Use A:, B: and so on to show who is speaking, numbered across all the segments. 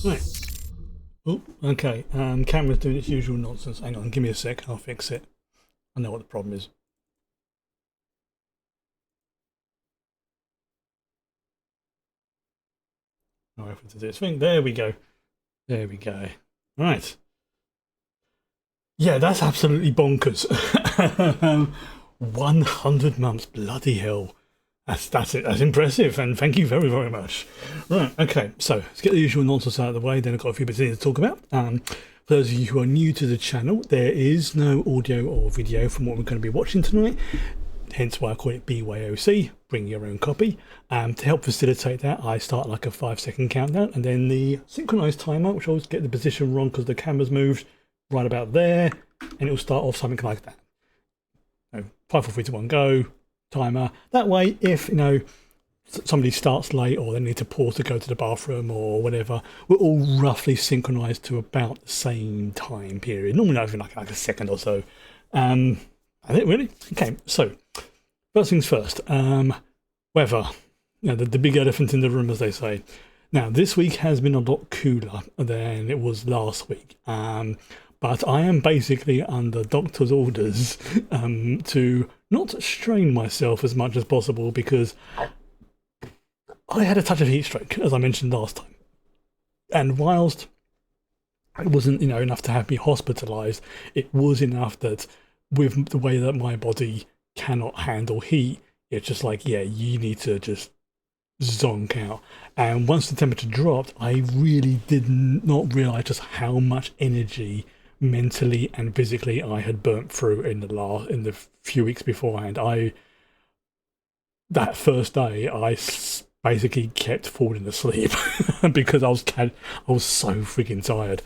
A: Right. Oh, okay. Camera's doing its usual nonsense. Hang on, give me a sec. I'll fix it. I know what the problem is. I'll wait for it to do its thing. There we go. There we go. Right. Yeah, that's absolutely bonkers. 100 months. Bloody hell. That's it. That's impressive, and thank you very, very much. Right, okay, so let's get the usual nonsense out of the way, then I've got a few bits here to talk about. For those of you who are new to the channel, there is no audio or video from what we're going to be watching tonight, hence why I call it BYOC, bring your own copy. To help facilitate that, I start like a 5-second countdown, and then the synchronized timer, which I always get the position wrong because the camera's moved right about there, and it'll start off something like that. So 5, 4, 3, 2, 1, go. Timer. That way, if somebody starts late or they need to pause to go to the bathroom or whatever, we're all roughly synchronized to about the same time period. Normally over like a second or so. I think really okay. So first things first. Weather. The big elephant in the room, as they say. Now this week has been a lot cooler than it was last week. But I am basically under doctor's orders to not strain myself as much as possible because I had a touch of heat stroke, as I mentioned last time. And whilst it wasn't, enough to have me hospitalised, it was enough that with the way that my body cannot handle heat, it's just like, yeah, you need to just zonk out. And once the temperature dropped, I really did not realise just how much energy mentally and physically I had burnt through in the few weeks beforehand. That first day I basically kept falling asleep because I was so freaking tired.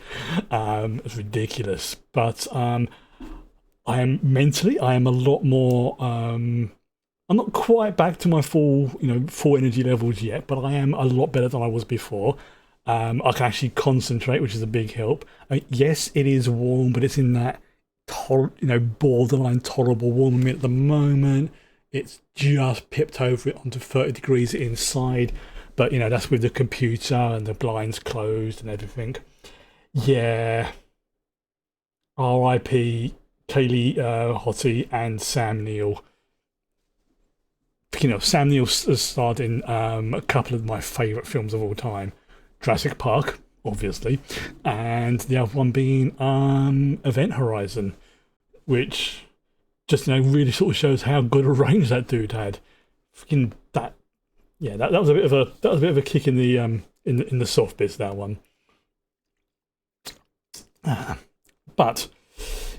A: It's ridiculous, but I am mentally I am a lot more I'm not quite back to my full energy levels yet, but I am a lot better than I was before. I can actually concentrate, which is a big help. Yes, it is warm, but it's in that borderline tolerable warm. I mean, at the moment, it's just pipped over it onto 30 degrees inside, but that's with the computer and the blinds closed and everything. Yeah. R.I.P. Kaylee Hottie and Sam Neill. Sam Neill has starred in a couple of my favourite films of all time. Jurassic Park, obviously, and the other one being Event Horizon, which just really sort of shows how good a range that dude had. Freaking that, yeah, that was a bit of a kick in the in the soft bits, that one. But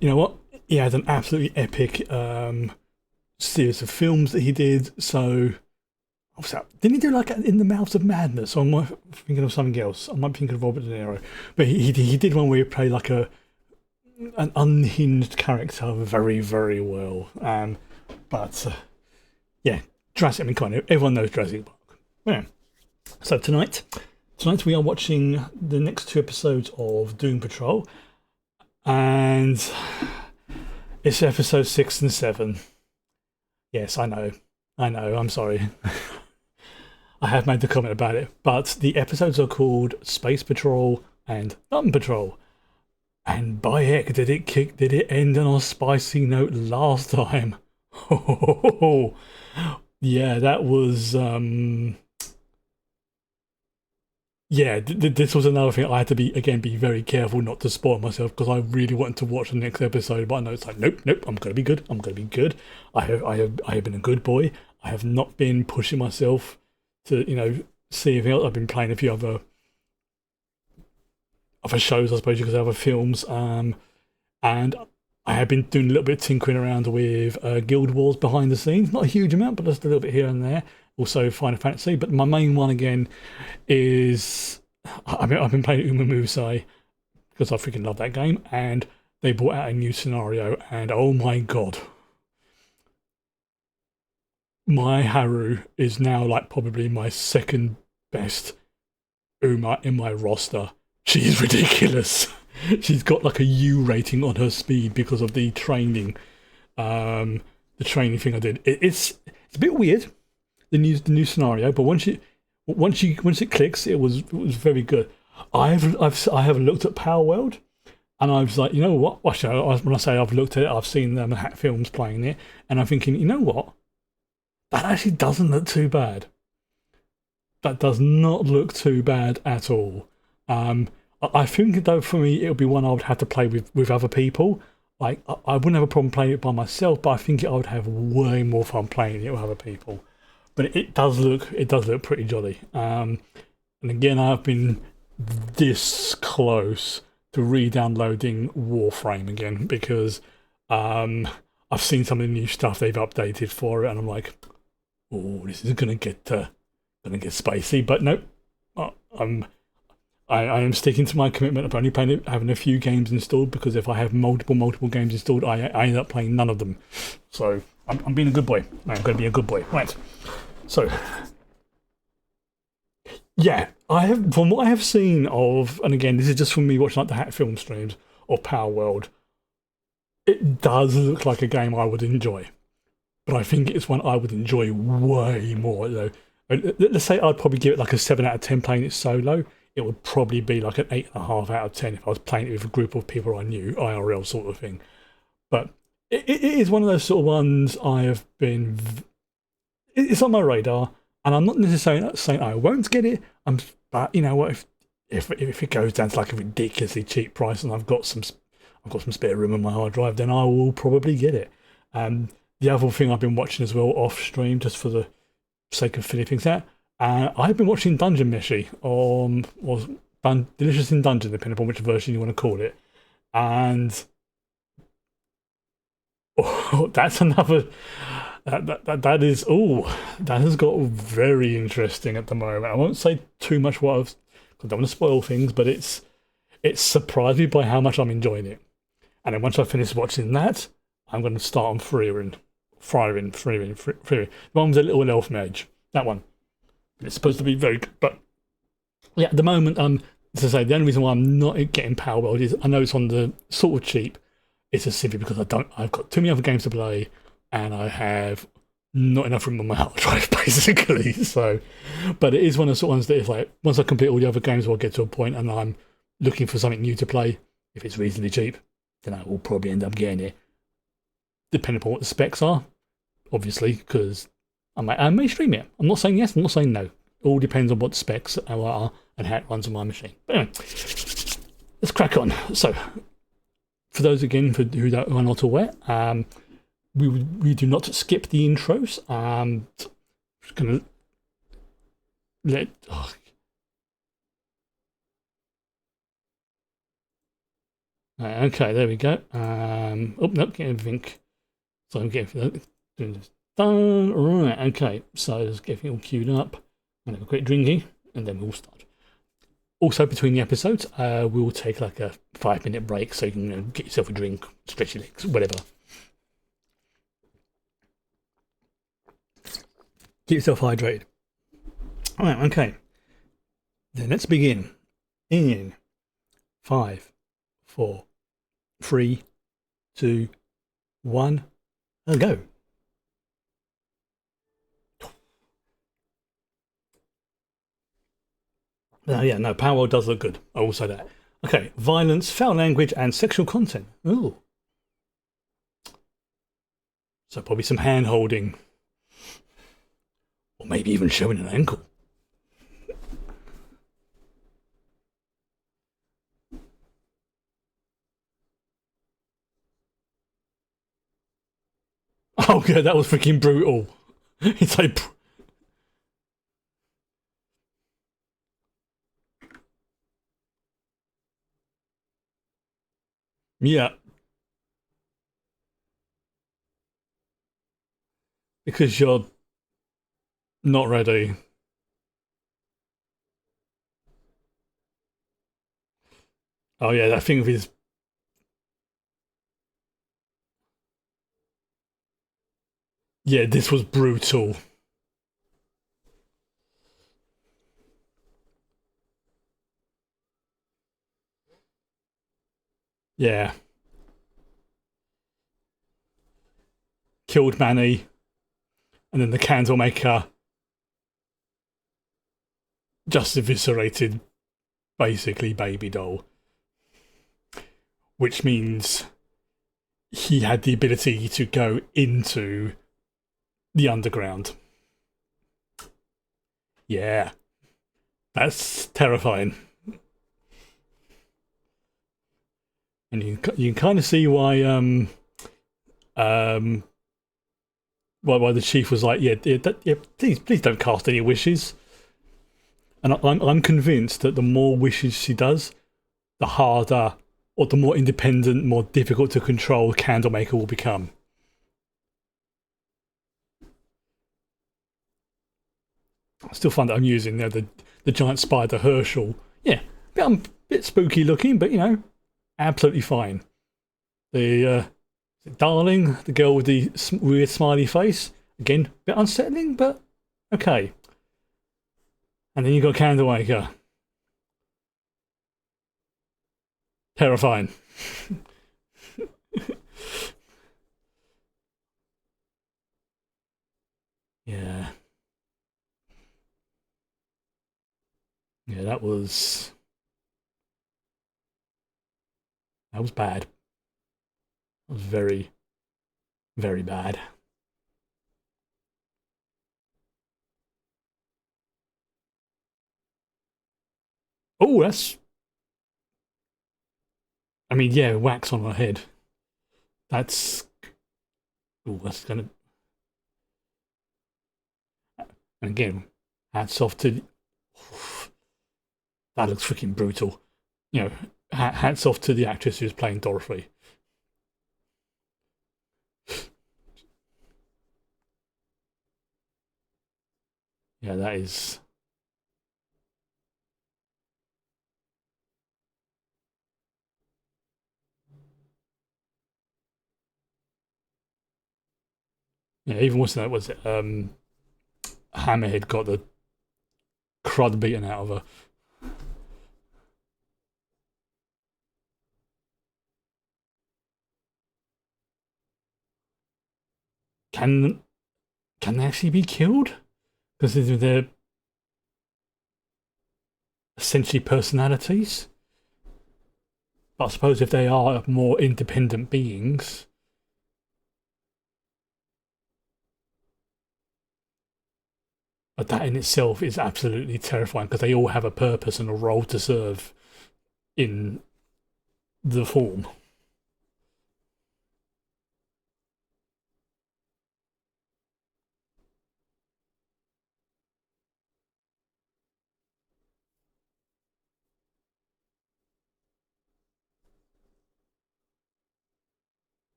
A: you know what? He had an absolutely epic series of films that he did. So. Didn't he do like In the Mouths of Madness? Or am I thinking of something else? I might be thinking of Robert De Niro. But he did one where he played like an unhinged character very, very well. Yeah, Jurassic. I mean, come on, everyone knows Jurassic Park. Yeah. So tonight we are watching the next 2 episodes of Doom Patrol, and it's episode 6 and 7. Yes, I know. I'm sorry. I have made the comment about it, but the episodes are called Space Patrol and Doom Patrol. And by heck, did it end on a spicy note last time? Yeah, that was this was another thing I had to be very careful not to spoil myself, because I really wanted to watch the next episode, but I know it's like nope, I'm gonna be good. I have been a good boy. I have not been pushing myself to see anything else. I've been playing a few other shows, I suppose you could say, other films, and I have been doing a little bit of tinkering around with Guild Wars behind the scenes. Not a huge amount, but just a little bit here and there. Also Final Fantasy, but my main one again is I've been playing Uma Musa because I freaking love that game, and they brought out a new scenario, and oh my god, my Haru is now like probably my second best Uma in my roster. She's ridiculous. She's got like a U rating on her speed because of the training, thing I did. It's a bit weird, the new scenario, but once it clicks, it was very good. I have looked at Power World, and I was like, you know what? Actually, when I say I've looked at it, I've seen Hat Films playing it, and I'm thinking, you know what? That actually doesn't look too bad. That does not look too bad at all. I think though for me it would be one I would have to play with other people. Like I wouldn't have a problem playing it by myself, but I think I would have way more fun playing it with other people. But it does look pretty jolly. And again, I've been this close to re-downloading Warframe again because I've seen some of the new stuff they've updated for it, and I'm like, oh, this is gonna get spicy. But no, I am sticking to my commitment of only having a few games installed, because if I have multiple games installed, I end up playing none of them. So I'm being a good boy. I'm going to be a good boy. Right. So yeah, I have, from what I have seen of, and again, this is just from me watching like the Hat Film streams of Power World, it does look like a game I would enjoy. But I think it's one I would enjoy way more. Though, let's say I'd probably give it like a 7 out of 10 playing it solo. It would probably be like an 8.5 out of 10 if I was playing it with a group of people I knew, IRL sort of thing. But it is one of those sort of ones I have been. It's on my radar, and I'm not necessarily saying I won't get it. But you know what? If it goes down to like a ridiculously cheap price, and I've got some spare room on my hard drive, then I will probably get it. The other thing I've been watching as well off stream, just for the sake of filling things out. I've been watching Dungeon Meshi on Delicious in Dungeon, depending upon which version you want to call it, and that's another. That has got very interesting at the moment. I won't say too much because I don't want to spoil things, but it's surprised me by how much I'm enjoying it. And then once I finish watching that, I'm going to start on Frieren. The one with a little elf mage. That one. It's supposed to be very good, but yeah, at the moment, as I say, the only reason why I'm not getting Power World is I know it's on the sort of cheap. It's just simply because I've got too many other games to play, and I have not enough room on my hard drive, basically. So, but it is one of the sort of ones that if like once I complete all the other games, I'll get to a point and I'm looking for something new to play. If it's reasonably cheap, then I will probably end up getting it, depending upon what the specs are, obviously, because I may stream it. I'm not saying yes, I'm not saying no. It all depends on what the specs are and how it runs on my machine. But anyway, let's crack on. So, for those again who are not aware, we do not skip the intros. Just gonna let. Oh. Okay, there we go. Oh no, get everything. So I'm getting doing this done. Right, okay. So let's get everything all queued up. And have a quick drinky, and then we'll start. Also, between the episodes, we'll take like a 5-minute break so you can get yourself a drink, stretch your legs, whatever. Keep yourself hydrated. All right, okay. Then let's begin. In 5, 4, 3, 2, 1, and go. Yeah, no, Power World does look good. I will say that. Okay, violence, foul language, and sexual content. Ooh. So probably some hand holding. Or maybe even showing an ankle. Oh yeah, that was freaking brutal. It's like... Yeah. Because you're not ready. Oh yeah, that thing with his... Yeah, this was brutal. Yeah. Killed Manny. And then the candle maker just eviscerated basically baby doll, which means he had the ability to go into the underground. Yeah, that's terrifying. And you can kind of see um why the chief was like, yeah, please don't cast any wishes. And I'm convinced that the more wishes she does, the harder or the more independent, more difficult to control Candlemaker will become. I still find that I'm using the giant spider Herschel. Yeah, bit spooky looking, but absolutely fine. The darling, the girl with the weird smiley face, again, a bit unsettling, but okay. And then you got Candlemaker, terrifying. Yeah, yeah, that was bad. That was very, very bad. Oh, I mean, yeah, wax on her head. That's, that's gonna. And again, hats off to. That looks freaking brutal. Hats off to the actress who's playing Dorothy. Yeah, that is. Yeah, even worse than that was it. Hammerhead got the crud beaten out of her. Can can they actually be killed? Because they're essentially personalities. But I suppose if they are more independent beings, but that in itself is absolutely terrifying because they all have a purpose and a role to serve in the form.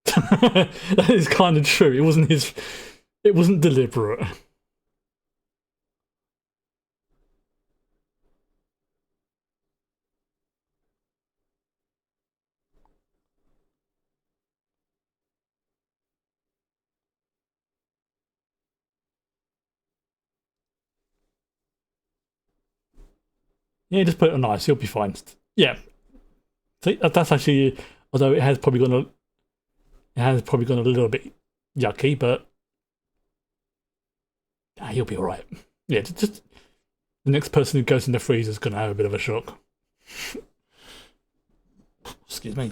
A: That is kind of true. It wasn't his. It wasn't deliberate. Yeah, just put it on ice. He'll be fine. Yeah, so that's actually. Although it has probably gone a little bit yucky, but he'll be all right. Yeah, just the next person who goes in the freezer is going to have a bit of a shock. Excuse me.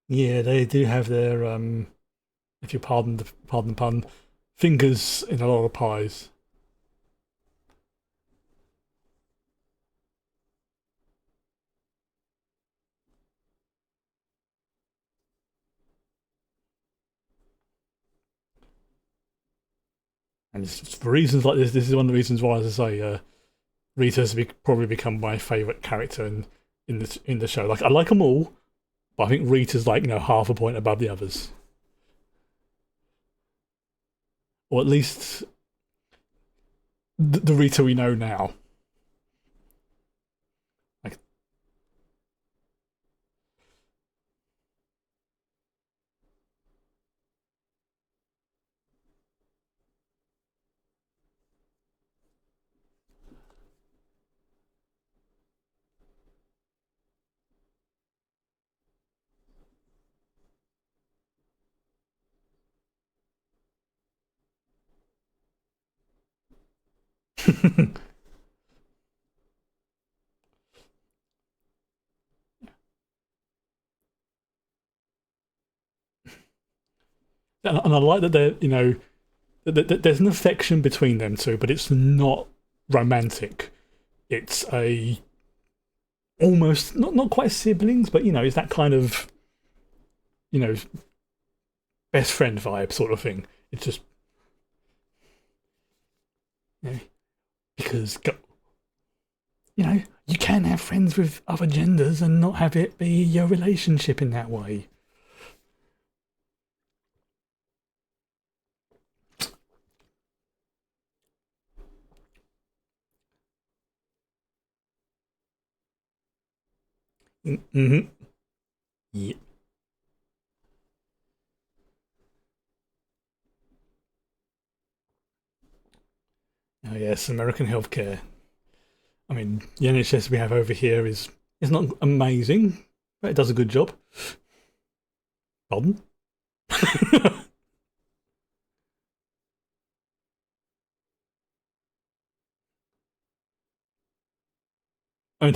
A: Yeah, they do have their if you pardon the pun, fingers in a lot of pies. And it's for reasons like this. This is one of the reasons why, as I say, Rita has probably become my favourite character in the show. Like I like them all, but I think Rita's like half a point above the others, or at least the Rita we know now. Like, And I like that they're, there's an affection between them two, but it's not romantic. It's a almost not quite siblings, but it's that kind of you know best friend vibe sort of thing. It's just you know, because you can have friends with other genders and not have it be your relationship in that way. Mm-hmm. Yeah. Oh yes, American healthcare. I mean, the NHS we have over here is not amazing, but it does a good job. Pardon? I mean,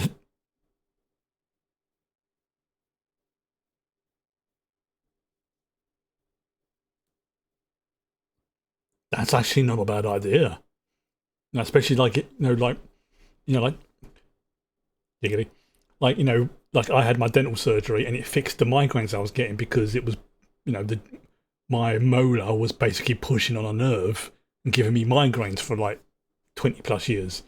A: that's actually not a bad idea. Especially like like giggity, like like I had my dental surgery and it fixed the migraines I was getting because it was, the my molar was basically pushing on a nerve and giving me migraines for like 20 plus years.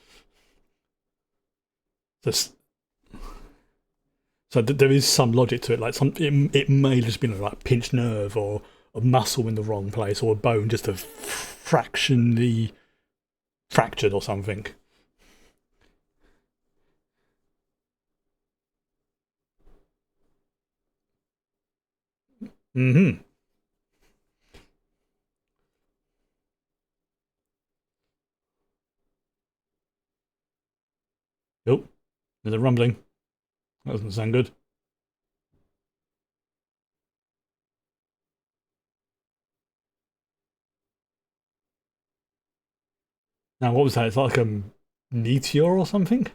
A: So, there is some logic to it. Like it may just be like pinched nerve or a muscle in the wrong place or a bone just a fractionally fractured or something. Mm-hmm. Oh, there's a rumbling. That doesn't sound good. Now, what was that? It's like a meteor or something?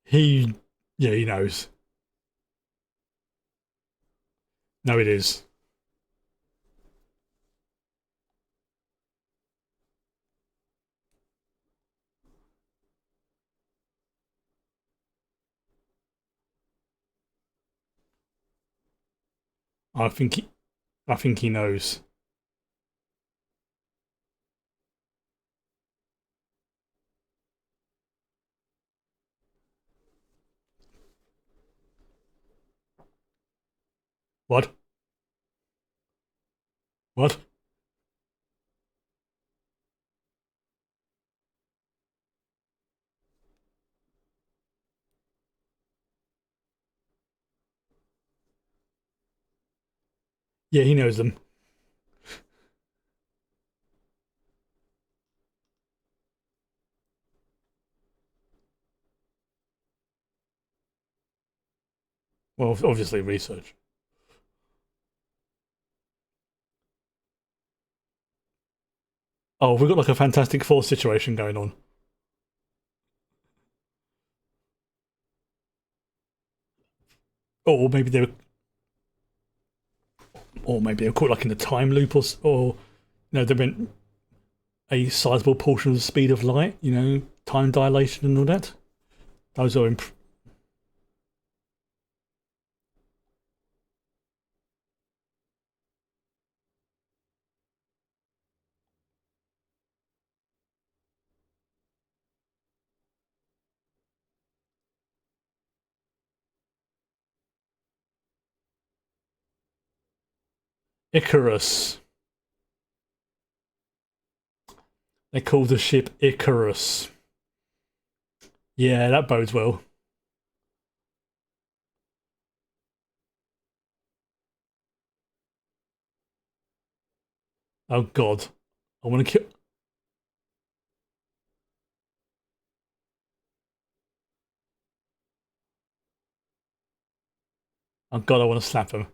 A: He, yeah, he knows. No, it is. I think he, I think he knows. What? What? Yeah, he knows them. Well, obviously research. Oh, we've got like a Fantastic Four situation going on. Or maybe they're caught like in a time loop, or they went a sizable portion of the speed of light. Time dilation and all that. Those are Icarus. They call the ship Icarus. Yeah, that bodes well. Oh God, I want to kill. Oh God, I want to slap him.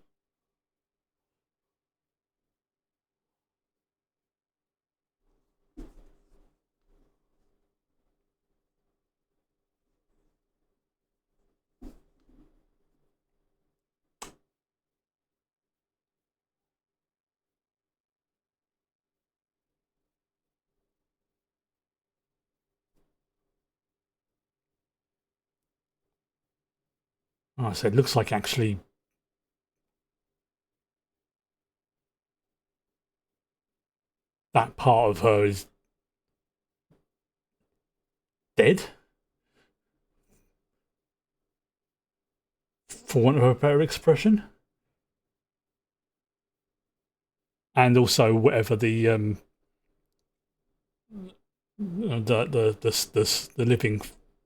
A: Oh, I said, looks like actually that part of her is dead, for want of a better expression. And also whatever the living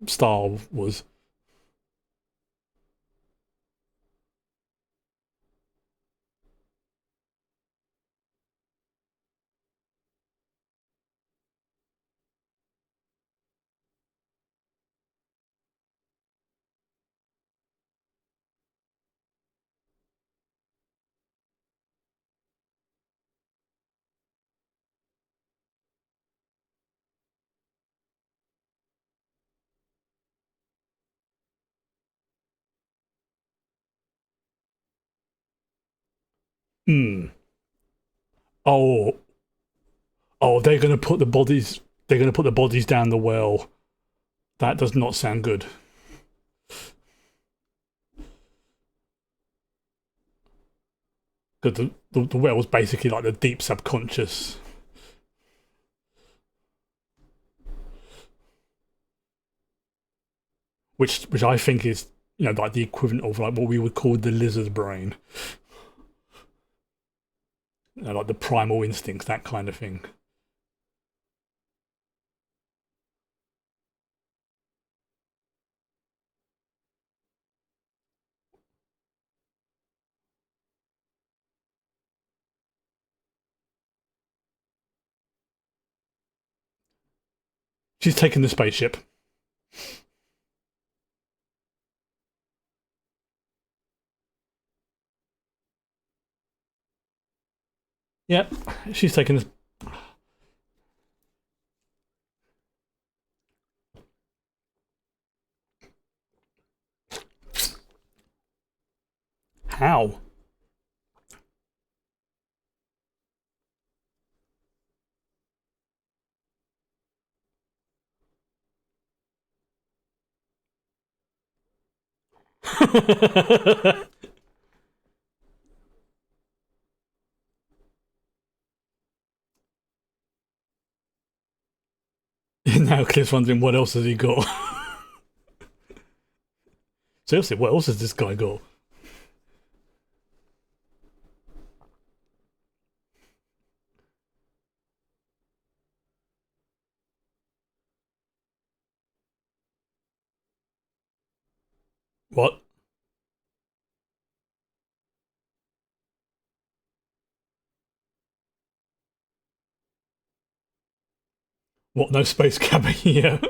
A: style was. Hmm. Oh, oh, they're going to put the bodies. They're going to put the bodies down the well. That does not sound good. Because the well was basically like the deep subconscious, which I think is like the equivalent of like what we would call the lizard brain, like the primal instincts, that kind of thing. She's taken the spaceship. Yep, she's taken the. How? Now Cliff's wondering what else has he got. Seriously, what else has this guy got? What? What? No space cabin here.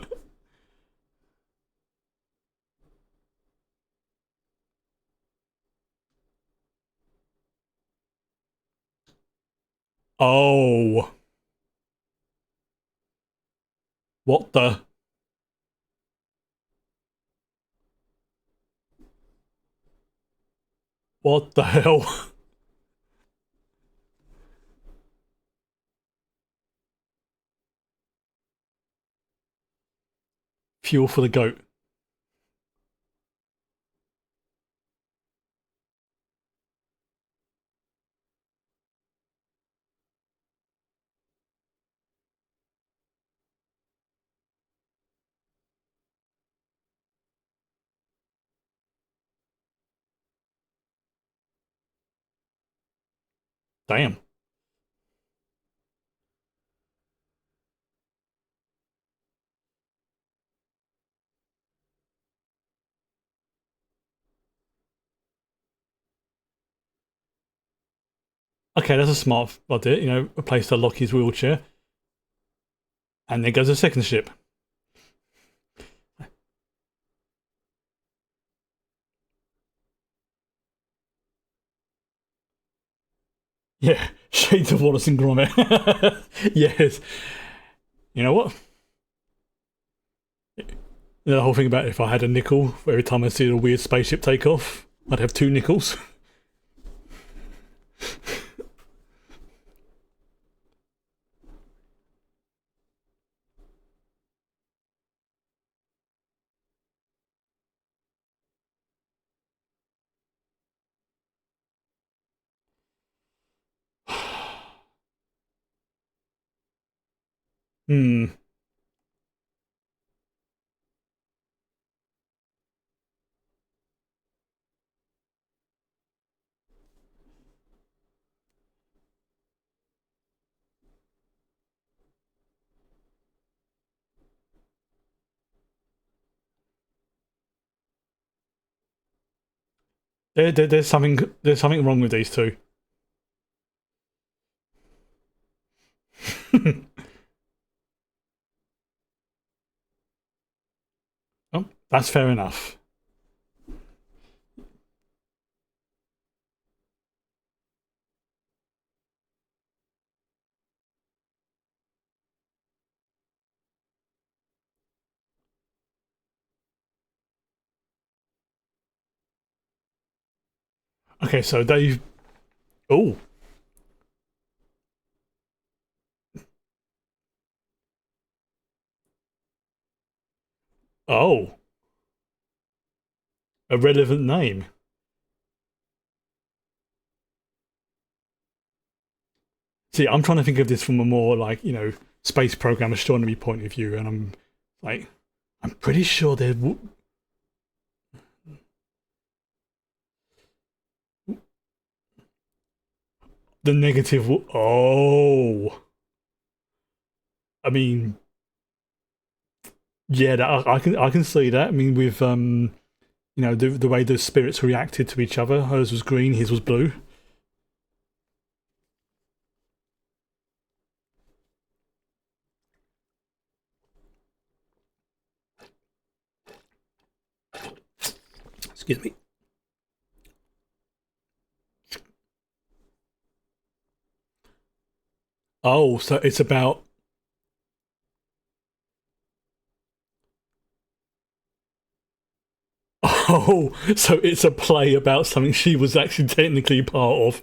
A: Oh, what the? What the hell? Fuel for the goat. Damn. Okay, that's a smart idea. You know, a place to lock his wheelchair, and there goes a second ship. Yeah, shades of Wallace and Gromit. Yes. You know what? The whole thing about if I had a nickel for every time I see a weird spaceship take off, I'd have 2 nickels. Hmm. There's something wrong with these two. Oh, that's fair enough. Okay, so they. Oh, oh, a relevant name. See, I'm trying to think of this from a more like space program astronomy point of view, and like, I'm pretty sure the negative. Oh, I mean, yeah, I can see that. I mean, with the way the spirits reacted to each other. Hers was green, his was blue. Excuse me. Oh, so it's about. Oh, so it's a play about something she was actually technically part of.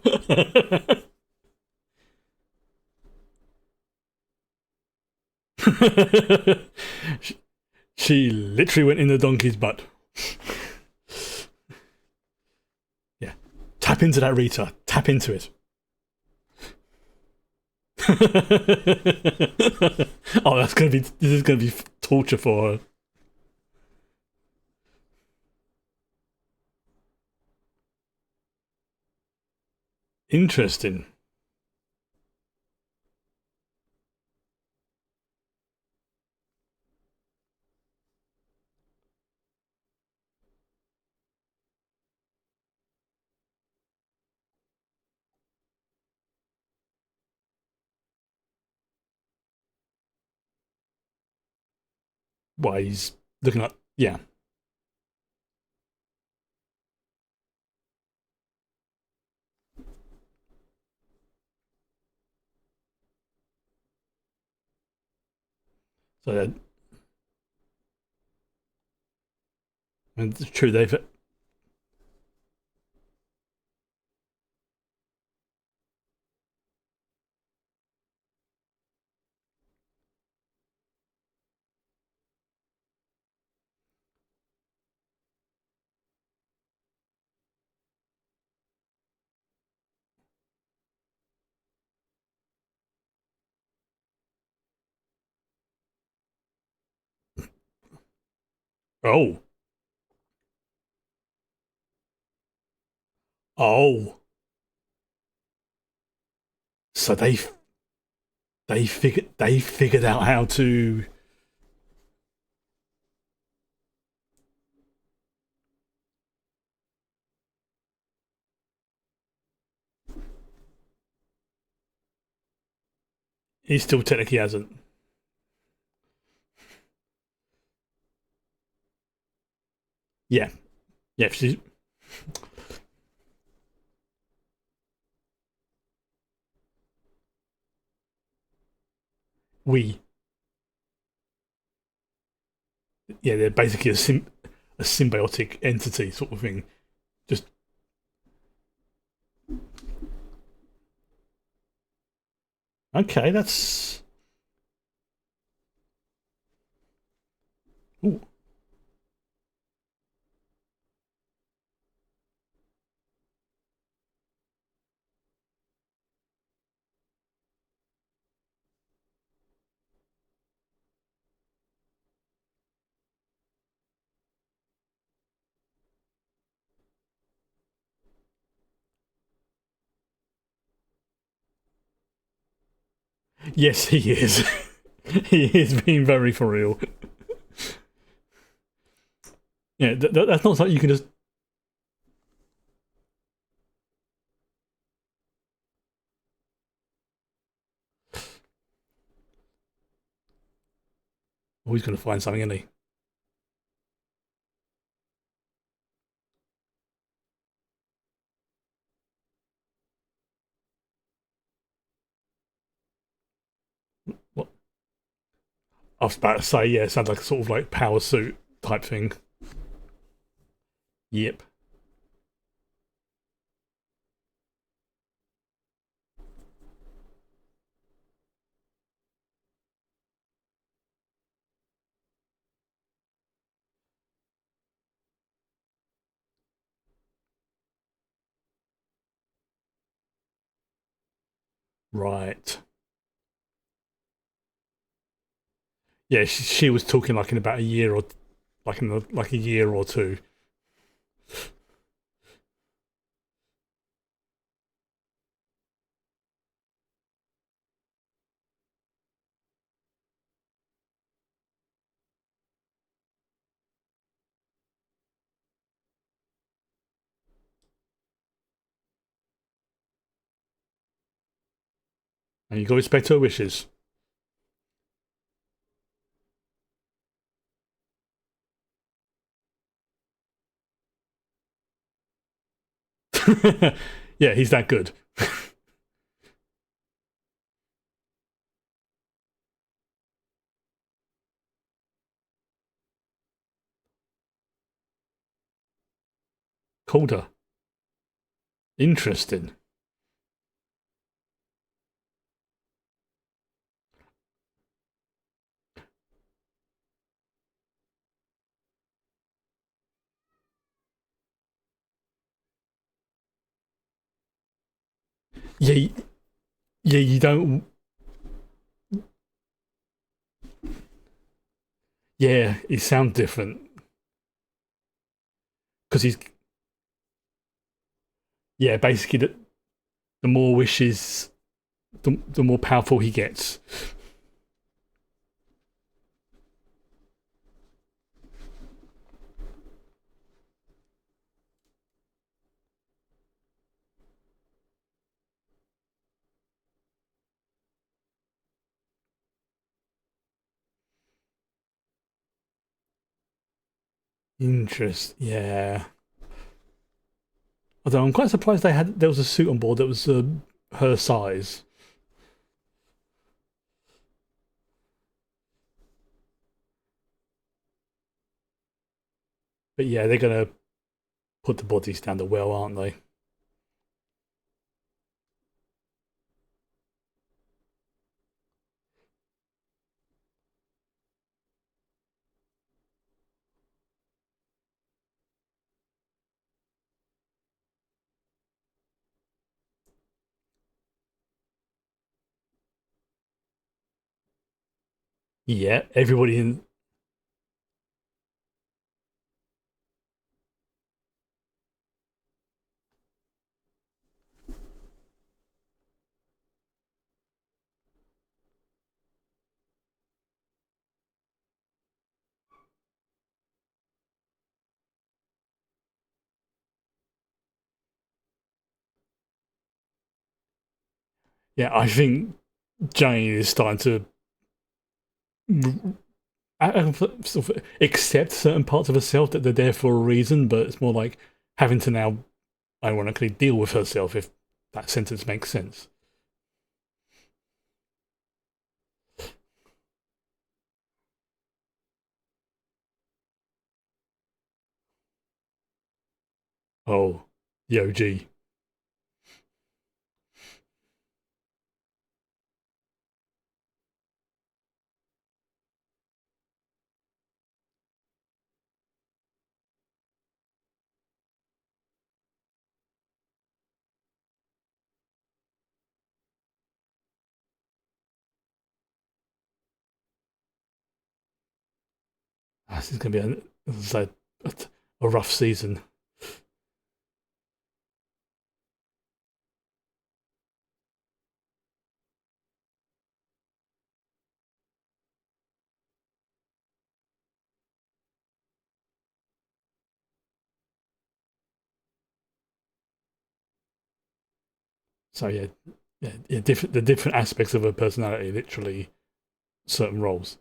A: She literally went in the donkey's butt. Yeah. Tap into that Rita. Tap into it. Oh, this is gonna be torture for her. Interesting. Why he's looking like, yeah. So it's true. They've. Oh, oh. So they figured out how to. He still technically hasn't. Yeah, yeah. We, yeah, they're basically a symbiotic entity sort of thing. Just okay. That's ooh, yes, he is. He is being very for real. Yeah, that's not something you can just. Always going to find something, isn't he? What I was about to say, yeah, it sounds like a sort of like power suit type thing. Yep. Right. Yeah, she was talking like in about a year or like a year or two. And you got to respect her wishes. Yeah, he's that good. Called her. Interesting. Yeah, yeah, you don't. Yeah, he sounds different because he's yeah. Basically, the more wishes, the more powerful he gets. Interest. Yeah. Although I'm quite surprised there was a suit on board that was her size. But yeah, they're gonna put the bodies down the well, aren't they? Yeah, everybody in. Yeah, I think Jane is starting to sort of accept certain parts of herself that they're there for a reason, but it's more like having to now ironically deal with herself, if that sentence makes sense. Oh, the OG. This is going to be a rough season. So yeah, the different aspects of her personality, literally certain roles.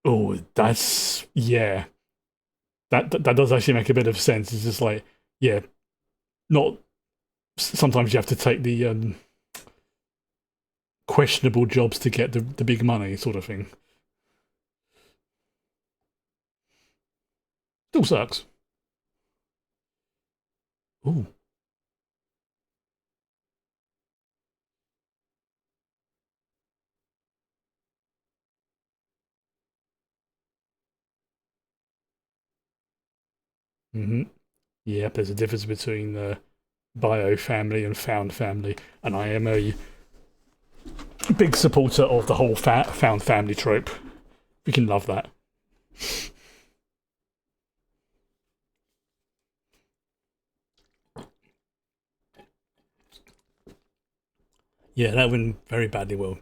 A: Oh, that's yeah. That does actually make a bit of sense. It's just like yeah, not sometimes you have to take the questionable jobs to get the big money sort of thing. Still sucks. Oh, mm-hmm. Yep. There's a difference between bio family and found family, and I am a big supporter of the whole found family trope. We can love that. Yeah, that went very badly well.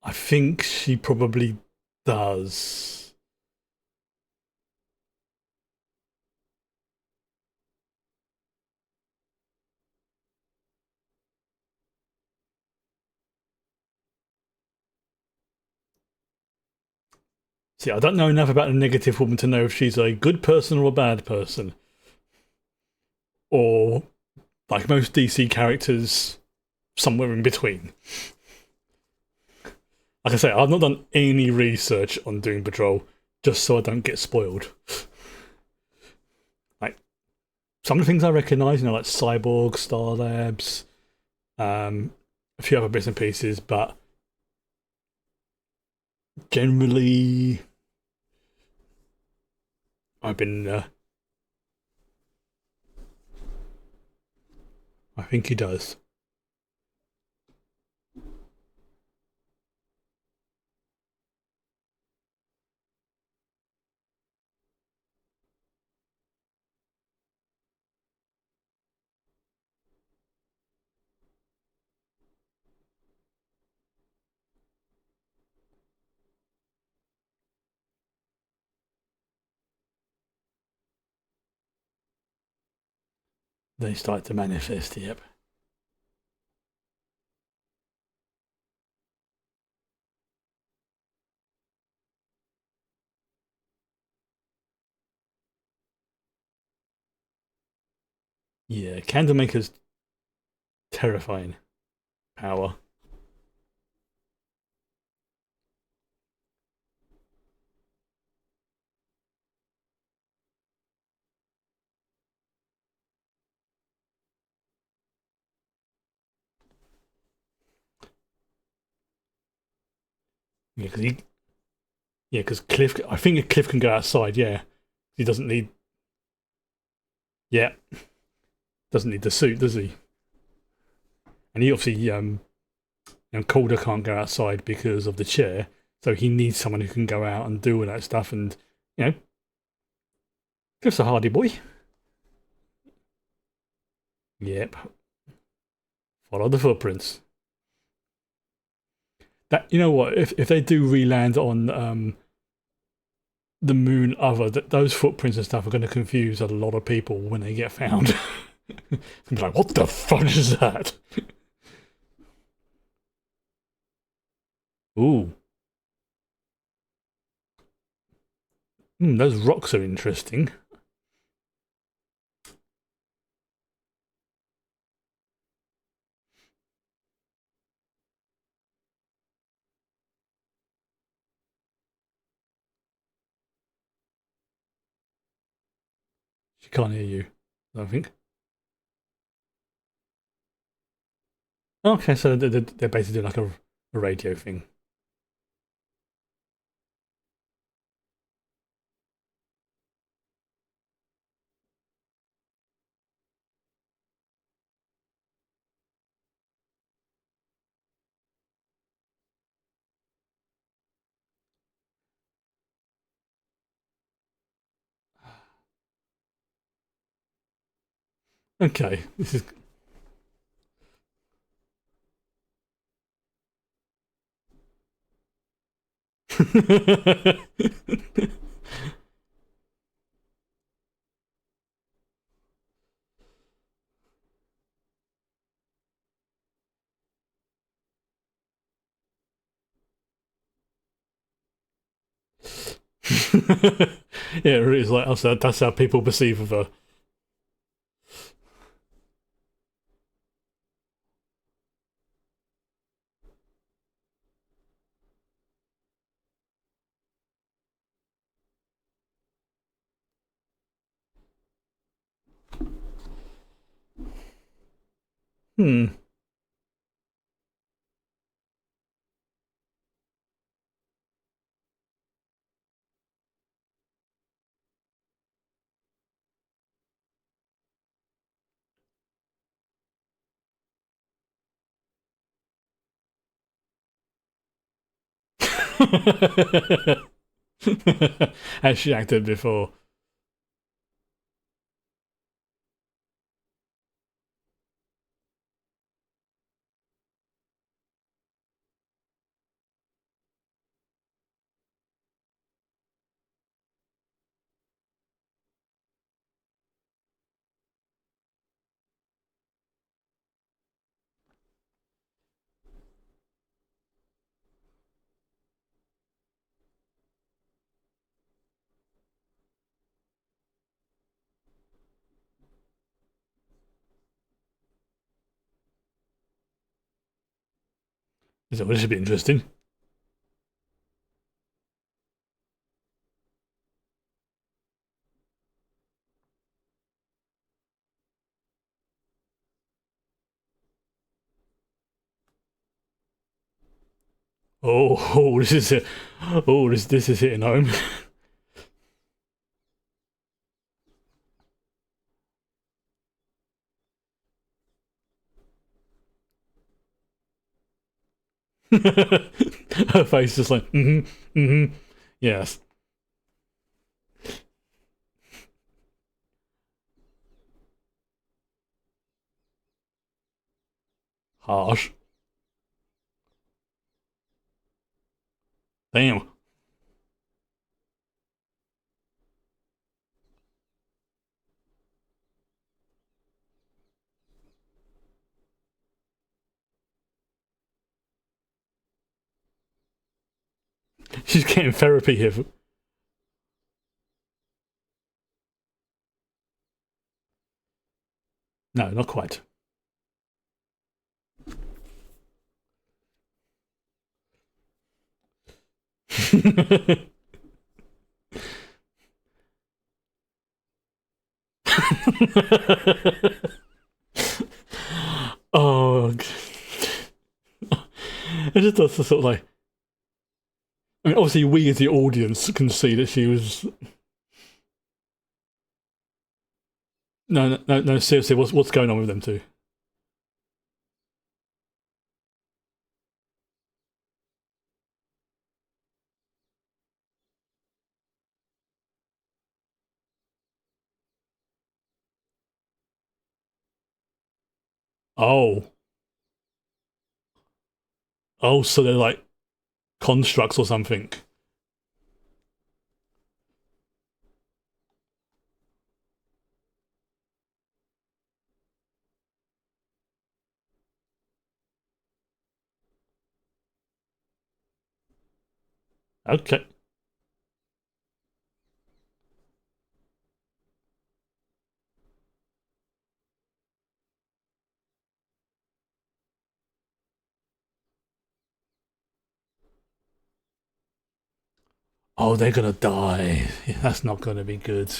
A: I think she probably does. See, I don't know enough about a negative woman to know if she's a good person or a bad person. Or, like most DC characters, somewhere in between. Like I say, I've not done any research on Doom Patrol just so I don't get spoiled. Like, some of the things I recognise, like Cyborg, Star Labs, a few other bits and pieces, but generally, I've been. I think he does. They start to manifest, yep. Yeah, Candlemaker's terrifying power. Yeah, because Cliff. I think Cliff can go outside. Yeah, he doesn't need. Yeah, doesn't need the suit, does he? And he obviously, Calder can't go outside because of the chair, so he needs someone who can go out and do all that stuff. And you know, Cliff's a hardy boy. Yep, follow the footprints. That you know what? If they do re-land on the moon, those footprints and stuff are going to confuse a lot of people when they get found. Be like, what the fuck is that? Ooh, those rocks are interesting. She can't hear you, I think. Okay, so they're basically like a radio thing. Okay, this is. Yeah, it really is like that's how people perceive of her. Hmm. As she acted before. So this should be interesting. This is it. Oh, this is hitting home. Her face is like, yes, harsh. Damn. She's getting therapy here. No, not quite. Oh, it just does the sort of like. I mean, obviously, we as the audience can see that she was. No, no, no, no, seriously, what's going on with them two? Oh, oh, so they're like constructs or something. Okay. Oh, they're gonna die. That's not gonna be good.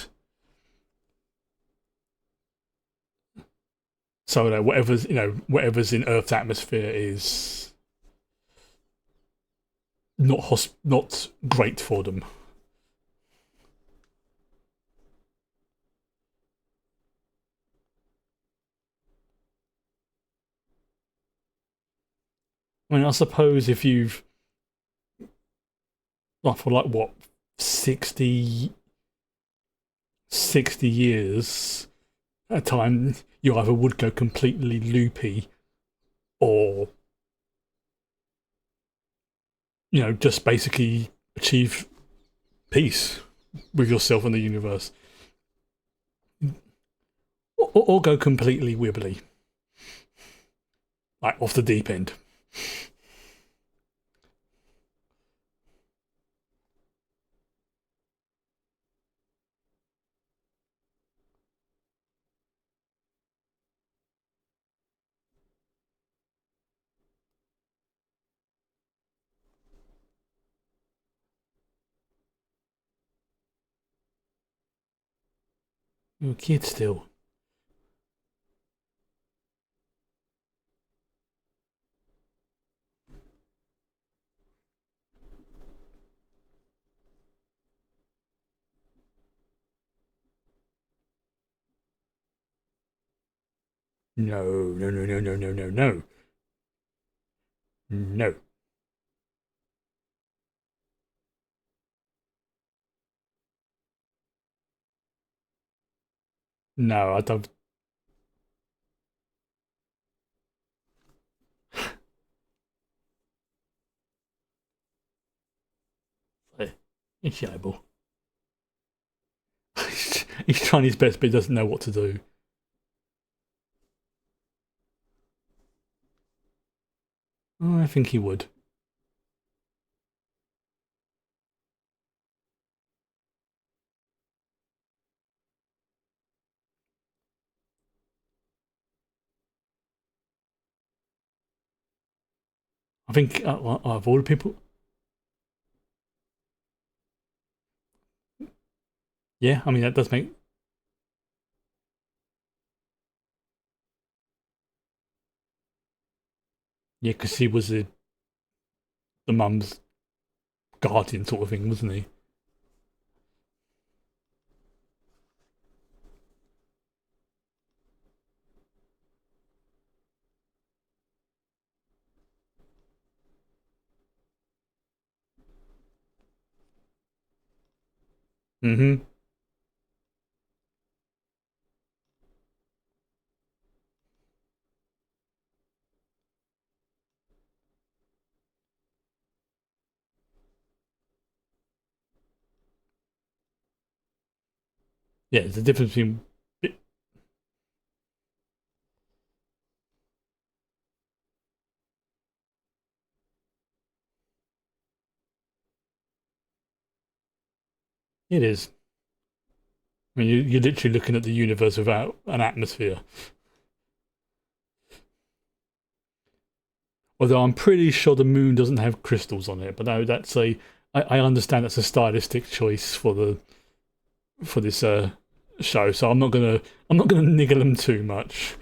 A: So whatever's in Earth's atmosphere is not great for them. I mean, I suppose if you've like for like what 60, 60 years at a time, you either would go completely loopy or just basically achieve peace with yourself and the universe, or go completely wibbly, like off the deep end. You're a kid still. No, no, no, no, no, no, no, no, no. No, I don't. It's able. He's trying his best, but he doesn't know what to do. Oh, I think he would. I think of all the people, yeah. I mean, that does make yeah, because he was the mum's guardian sort of thing, wasn't he? Mm-hmm. Yeah, there's a difference between. It is. I mean, you're literally looking at the universe without an atmosphere. Although I'm pretty sure the moon doesn't have crystals on it, but no, that's a. I understand that's a stylistic choice for this show, so I'm not gonna niggle them too much.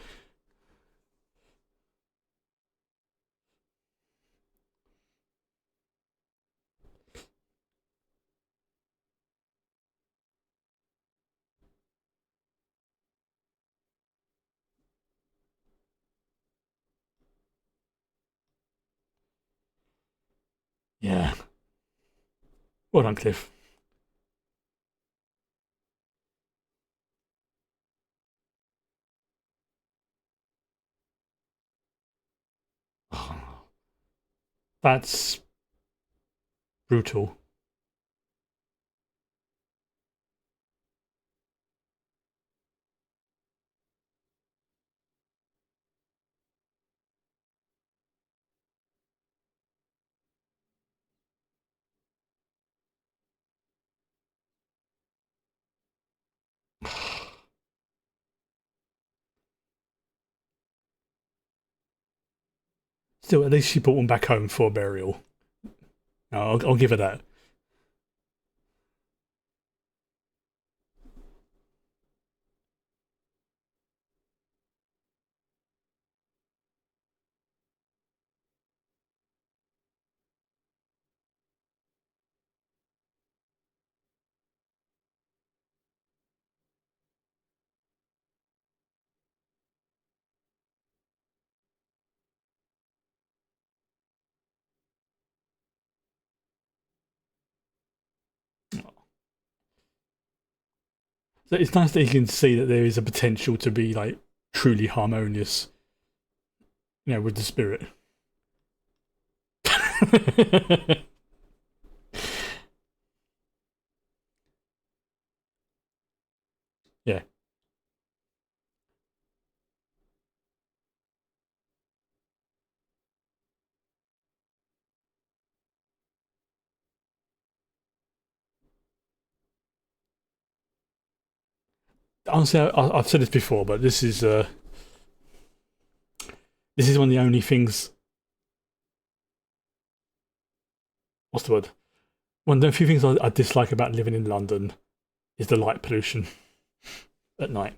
A: Yeah, well done, Cliff. That's brutal. Still, at least she brought one back home for burial. I'll give her that. So it's nice that you can see that there is a potential to be like truly harmonious, with the spirit. Yeah, honestly, I've said this before, but this is one of the only things. What's the word? One of the few things I dislike about living in London is the light pollution at night.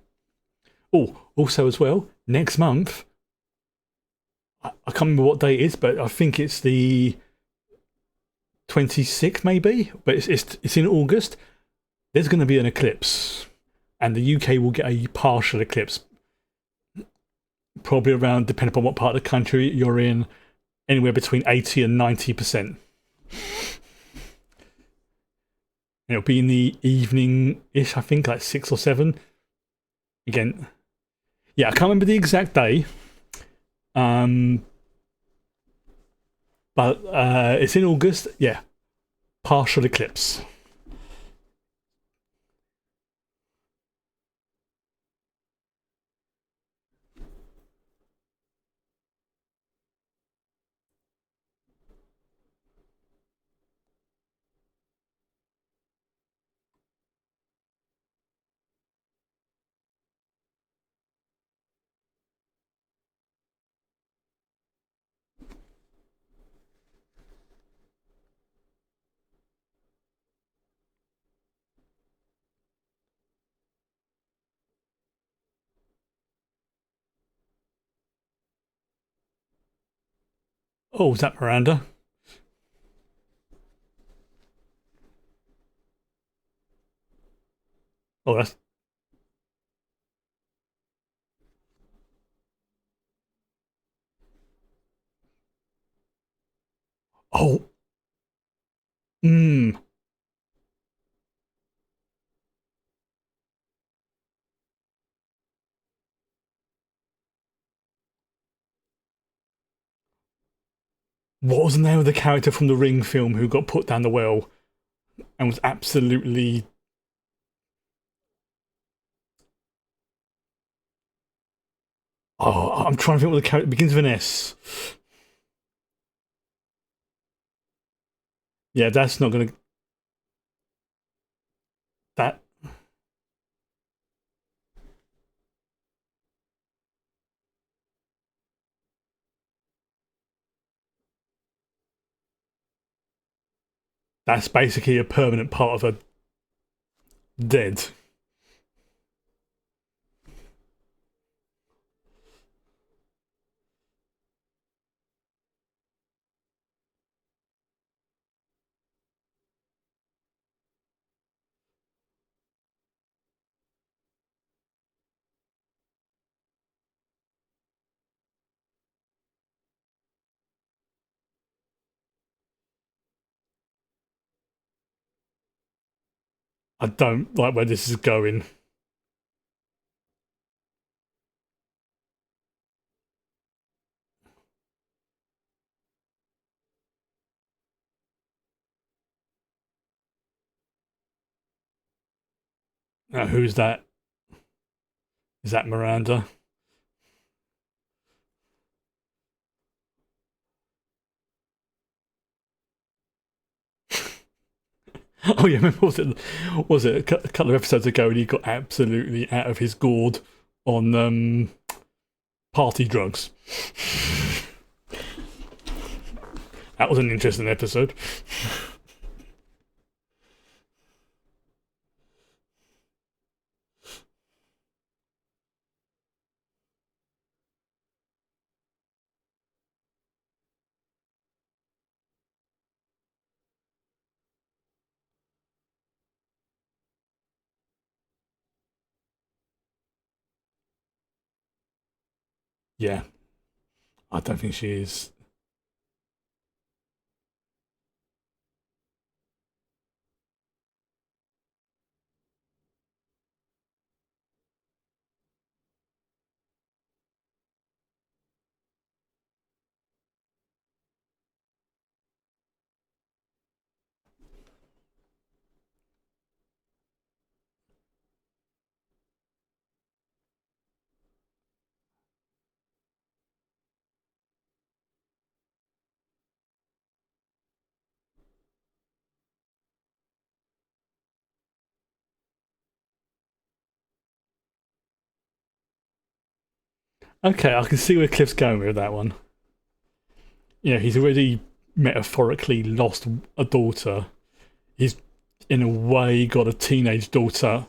A: Oh, also as well, next month, I can't remember what day it is, but I think it's the 26th, maybe. But it's in August. There's going to be an eclipse, and the UK will get a partial eclipse, probably around, depending upon what part of the country you're in, anywhere between 80 and 90%. It'll be in the evening ish, I think, like 6 or 7. Again, yeah, I can't remember the exact day, um, but it's in August. Yeah, partial eclipse. Oh, is that Miranda? Oh, that's. Oh, hmm. What was the name of the character from the Ring film who got put down the well and was absolutely. Oh, I'm trying to think what the character begins with an S. Yeah, that's not gonna. That. That's basically a permanent part of her dead. I don't like where this is going. Who's that? Is that Miranda? Oh yeah, remember was it a couple of episodes ago when he got absolutely out of his gourd on party drugs? That was an interesting episode. Yeah, I don't think she is. Okay, I can see where Cliff's going with that one. Yeah, he's already metaphorically lost a daughter. He's in a way got a teenage daughter.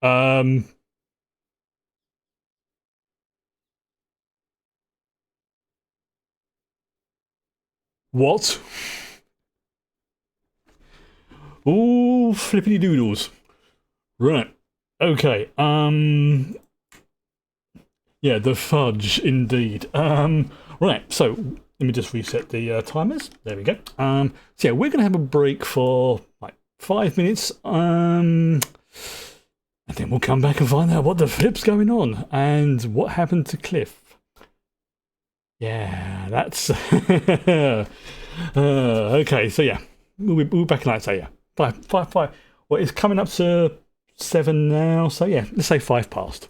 A: Um, what? Oh, flippity doodles. Right. Okay. Yeah, the fudge indeed. Right. So let me just reset the timers. There we go. So yeah, we're gonna have a break for like 5 minutes. And then we'll come back and find out what the flip's going on and what happened to Cliff. Yeah, that's okay. So yeah, we'll be back in like say yeah, five. Well, it's coming up to 7 now. So yeah, let's say 5 past.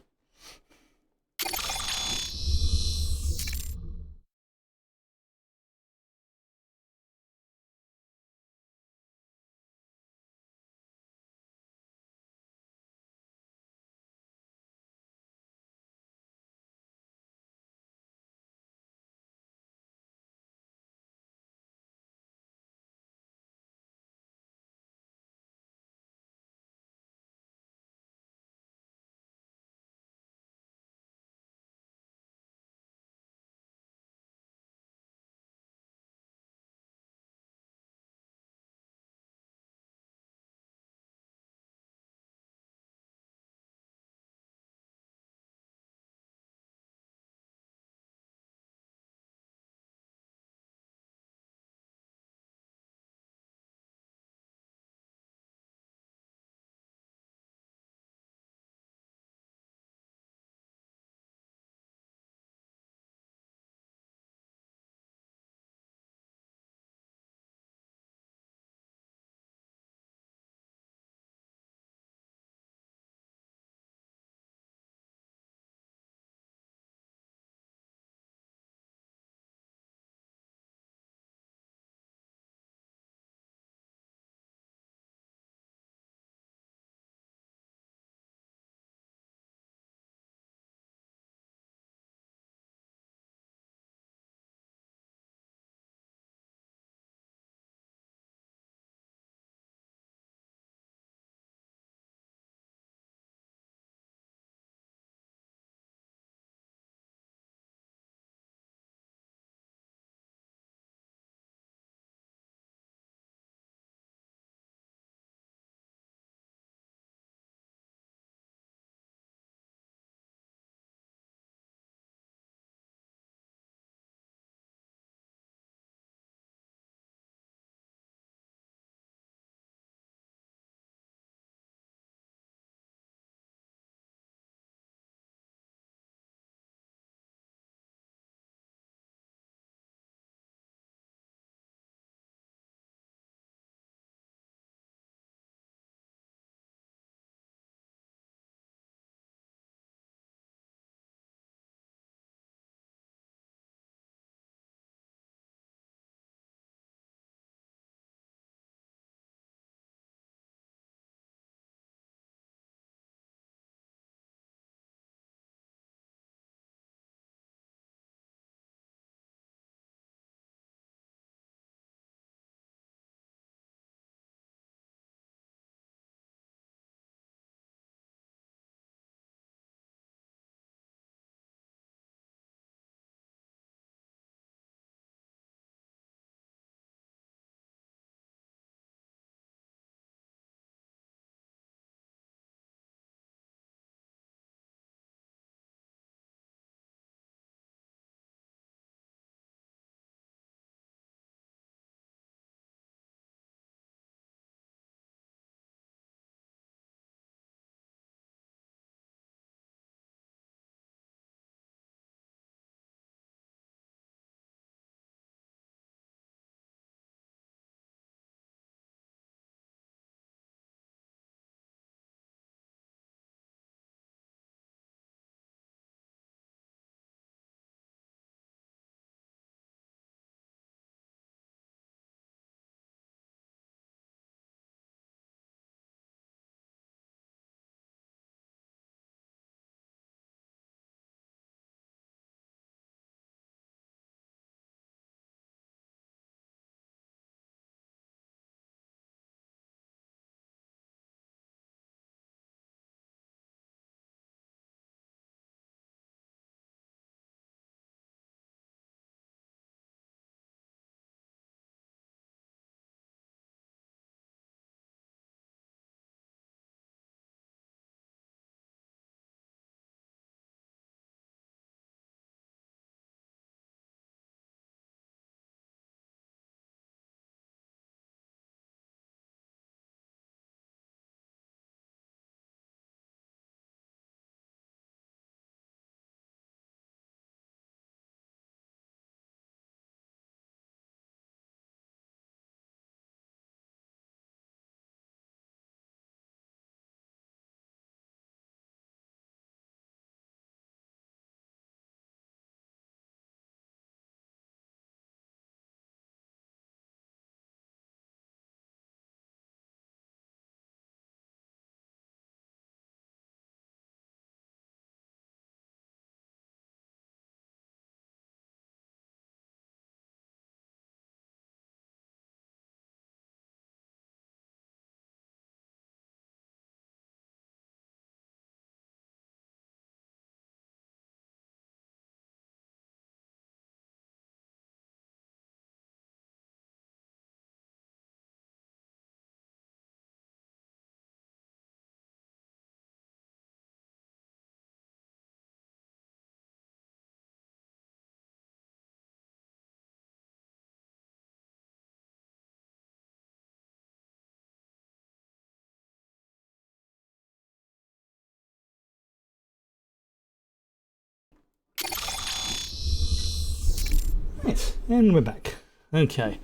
A: Right, and we're back. Okay.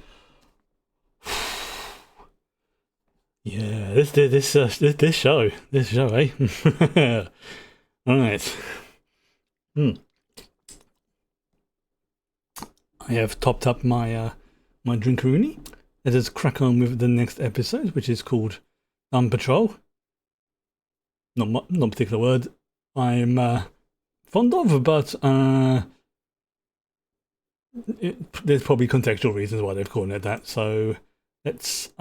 A: Yeah, this show, eh? Right. I have topped up my my drinkaroonie. Let us crack on with the next episode, which is called Patrol. Not a particular word I'm fond of, but there's probably contextual reasons why they've called it that. So let's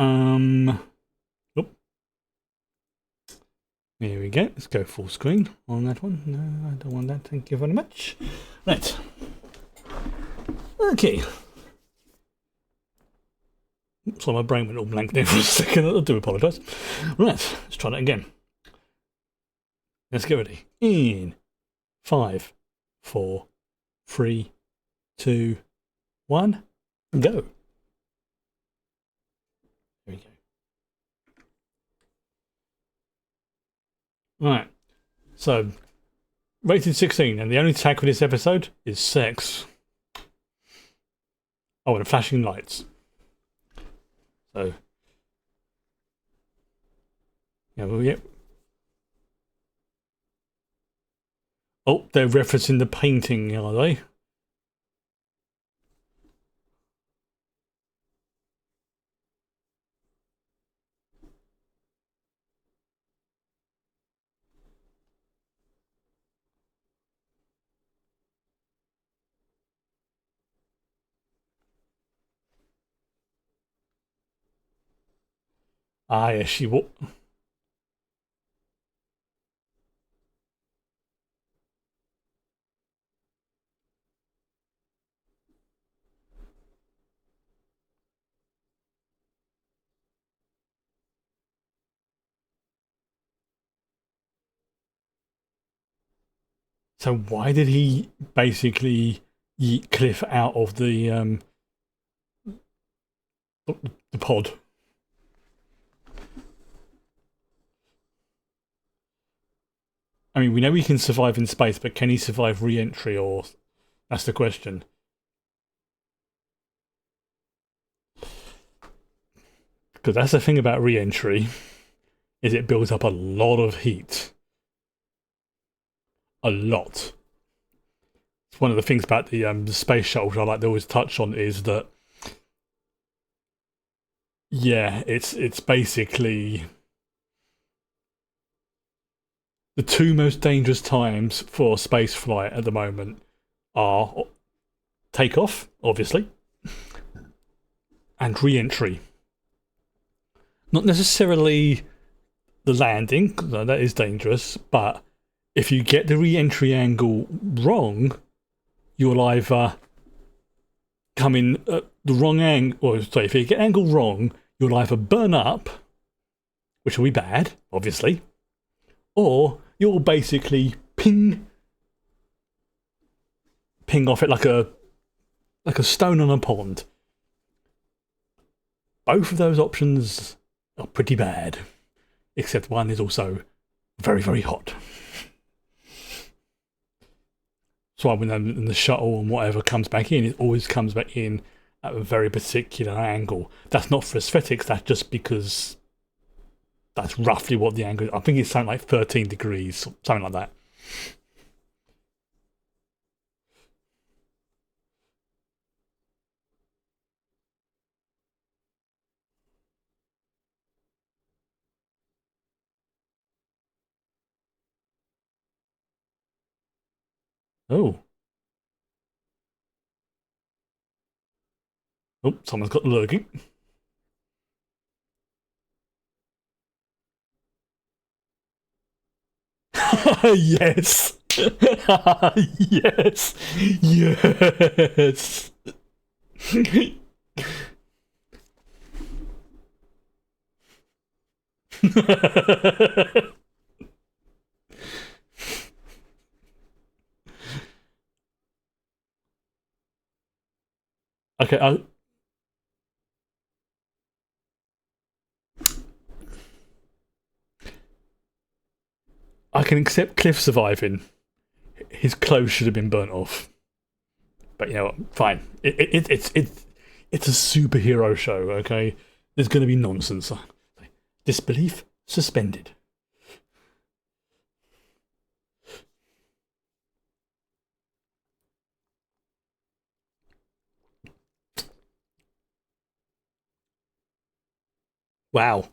A: here we go. Let's go full screen on that one. No, I don't want that. Thank you very much. Right. Okay. So my brain went all blank there for a second. I do apologise. Right. Let's try that again. Let's get ready. In 5, 4, 3, 2, 1, go. There we go. Right. So, rated 16, and the only tag for this episode is sex. Oh, and flashing lights. So, yeah, well, yeah. Oh, they're referencing the painting, are they? Ah, yes, she will. So why did he basically yeet Cliff out of the pod? I mean, we know he can survive in space, but can he survive re-entry, or that's the question. Because that's the thing about re-entry, is it builds up a lot of heat. A lot. It's one of the things about the space shuttle which I like to always touch on is that, yeah, it's basically the two most dangerous times for space flight at the moment are takeoff, obviously, and re-entry. Not necessarily the landing, that is dangerous, but if you get the re-entry angle wrong, you'll either come in at the wrong angle, or sorry, if you get angle wrong, you'll either burn up, which will be bad, obviously, or you'll basically ping off it like a stone on a pond. Both of those options are pretty bad, except one is also very, very hot. So when the shuttle and whatever comes back in, it always comes back in at a very particular angle. That's not for aesthetics, that's just because that's roughly what the angle is. I think it's something like 13 degrees, something like that. Oh. Oh, someone's got lurking. Yes. Yes. Yes. Okay, I can accept Cliff surviving. His clothes should have been burnt off. But you know what? Fine. It's a superhero show. Okay, there's going to be nonsense. Disbelief suspended. Wow.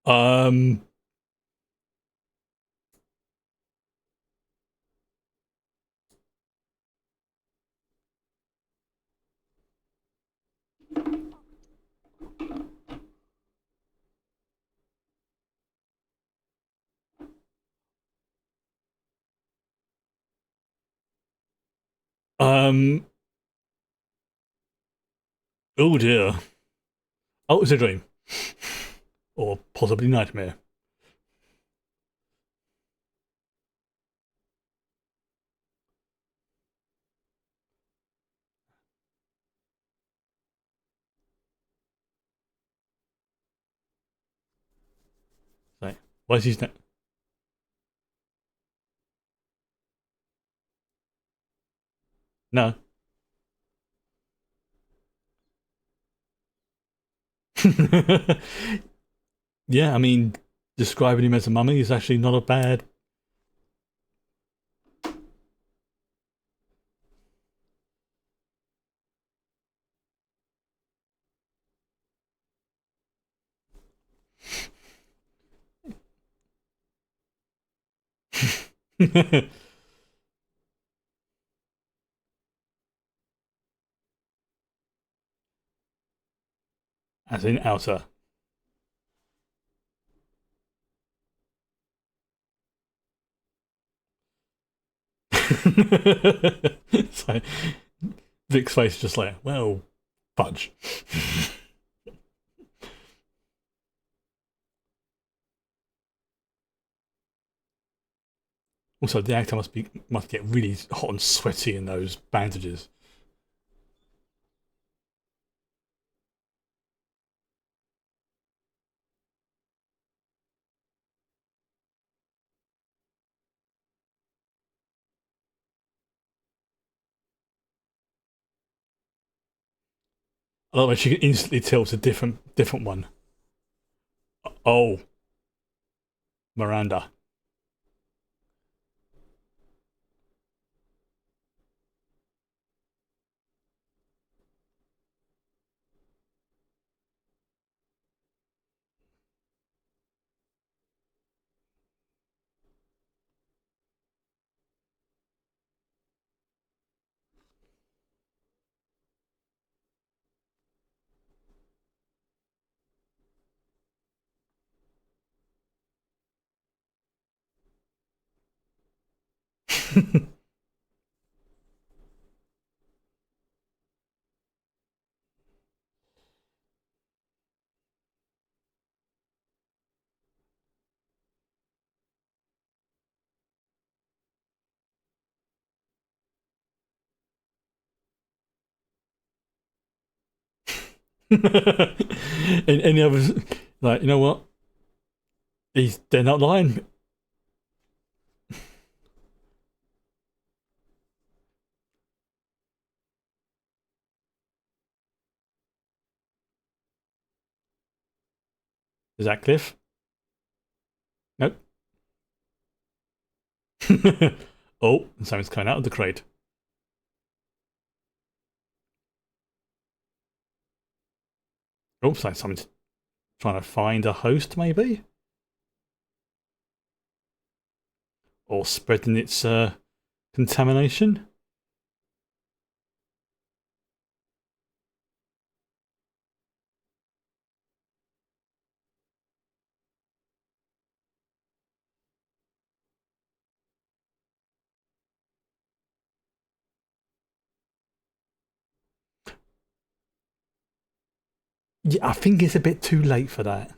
A: um. Um. Oh dear. Oh, it's a dream, or possibly nightmare. So, why is he? No. Yeah, I mean, describing him as a mummy is actually not a bad. As in outer. So Vic's face is just like, well, fudge. Also, the actor must get really hot and sweaty in those bandages. I love how she can instantly tell it's a different one. Oh, Miranda. And any others, like, you know what? They're not lying. Is that Cliff? Nope. Oh, something's coming out of the crate. Oops, like something's trying to find a host, maybe? Or spreading its contamination? Yeah, I think it's a bit too late for that.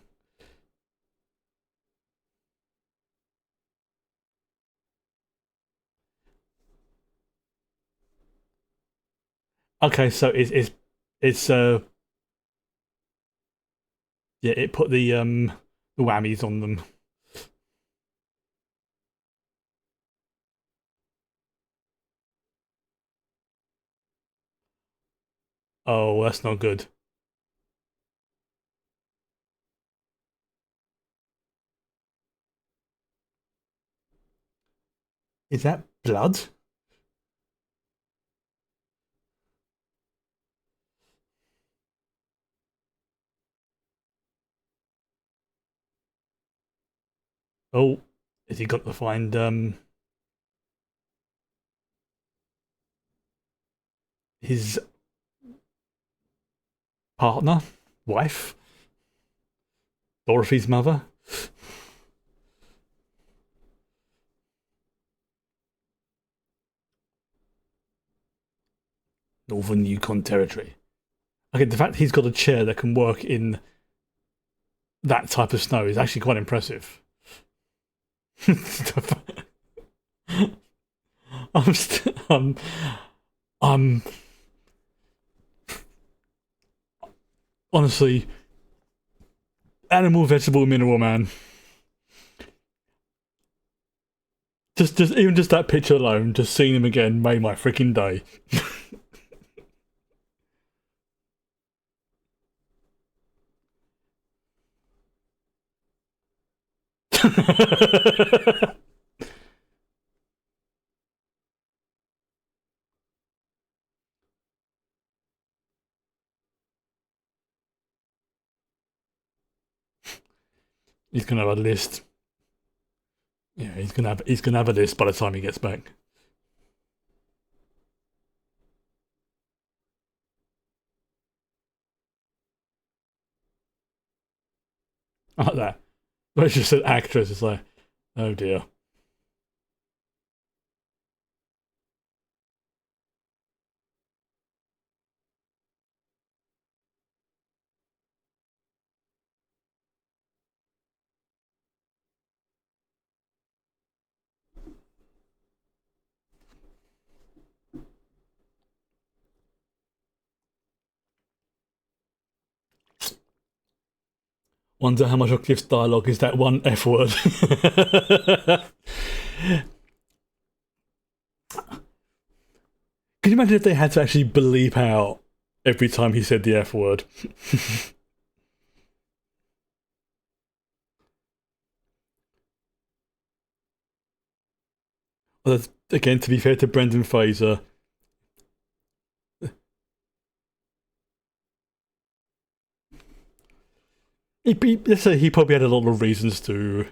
A: Okay, so it's yeah, it put the whammies on them. Oh, that's not good. Is that blood? Oh, has he got to find his partner, wife, Dorothy's mother? Northern Yukon Territory. Okay, the fact he's got a chair that can work in that type of snow is actually quite impressive. I'm, st- I'm honestly animal, vegetable, mineral man. Just even just that picture alone, just seeing him again made my freaking day. He's gonna have a list. Yeah, he's gonna have a list by the time he gets back. I like that. But it's just an actress. It's like, oh dear. Wonder how much of Cliff's dialogue is that one F word. Can you imagine if they had to actually bleep out every time he said the F word? Well, again, to be fair to Brendan Fraser, let's say he probably had a lot of reasons to.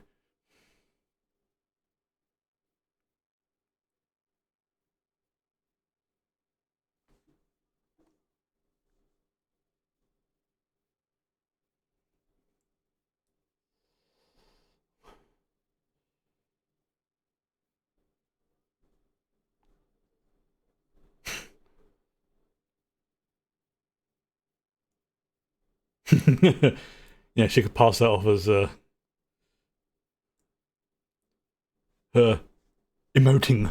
A: Yeah, she could pass that off as her emoting.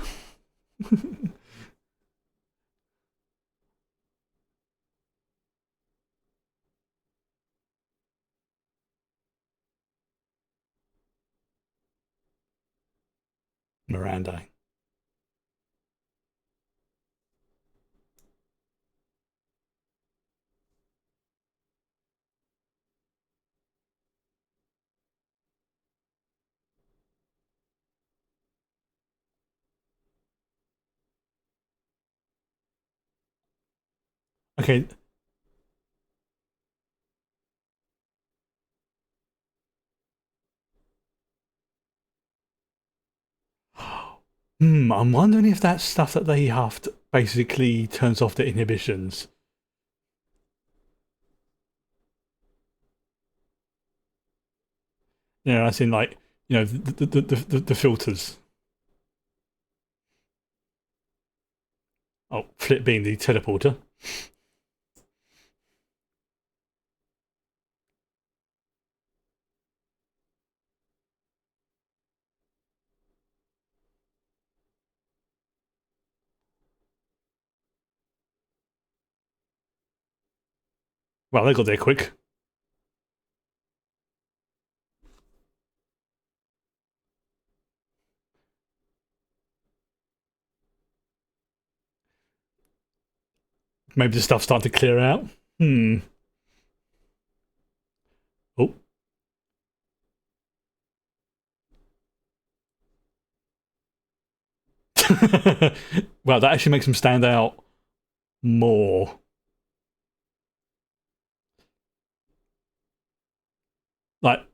A: Miranda. Okay. I'm wondering if that's stuff that they have to basically turns off the inhibitions. You know, as in like, the filters. Oh, flip being the teleporter. Well, they got there quick. Maybe the stuff's starting to clear out. Hmm. Oh. Well, that actually makes them stand out more. Like,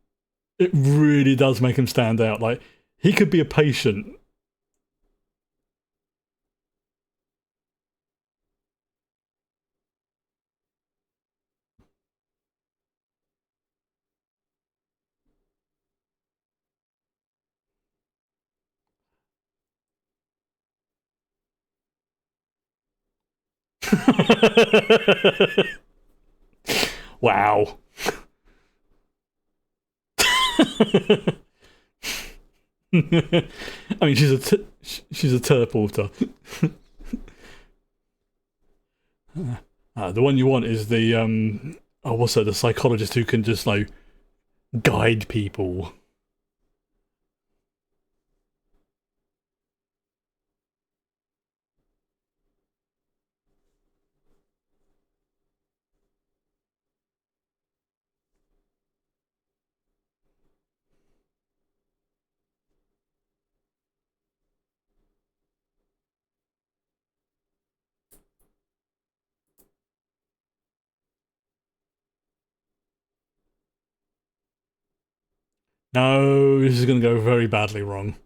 A: it really does make him stand out. Like, he could be a patient. Wow. I mean, she's a teleporter. The one you want is the oh, what's that? The psychologist who can just like guide people. No, this is going to go very badly wrong.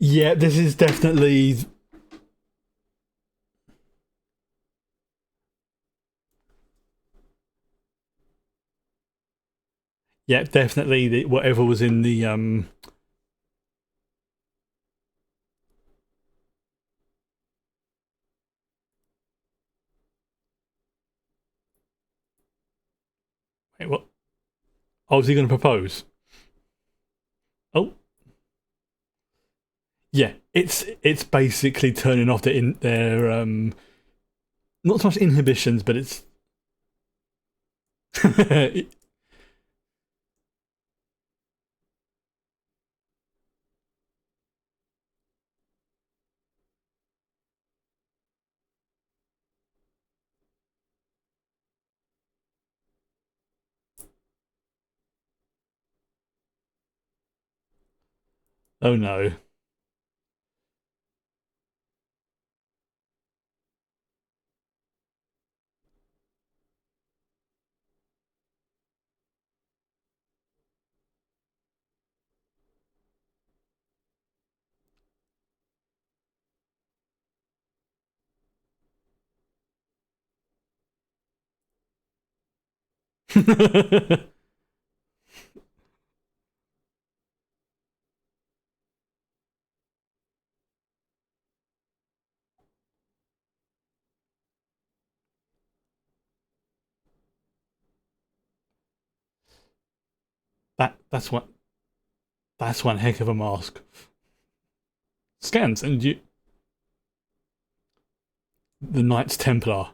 A: Yeah, this is definitely. Yeah, definitely whatever was in the wait, what? Oh, was he going to propose? Oh, yeah. It's basically turning off their not so much inhibitions, but it's oh no. That's that's one heck of a mask. Scans and you the Knights Templar.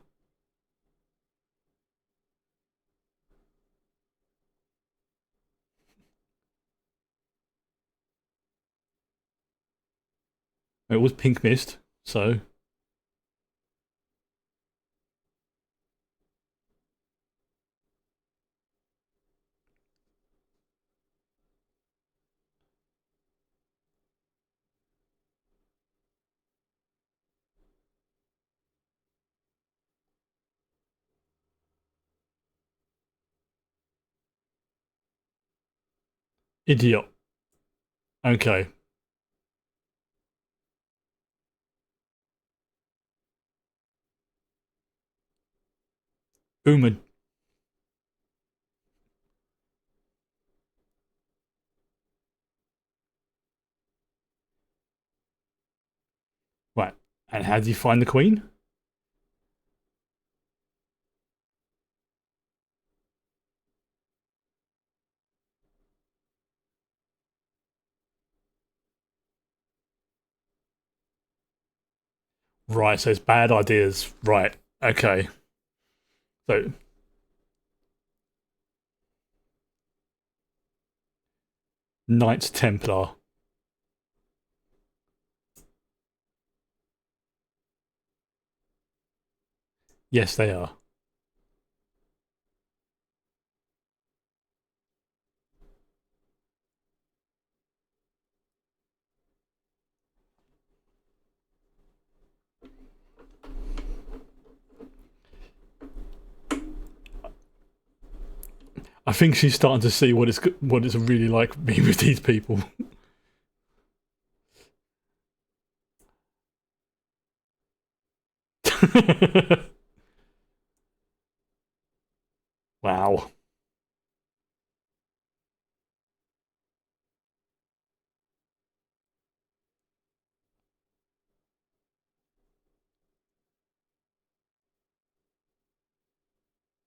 A: It was pink mist, so idiot. Okay. Uma. Right. And how do you find the Queen? Right, so it's bad ideas. Right. Okay. So Knights Templar. Yes, they are. I think she's starting to see what it's really like being with these people. Wow.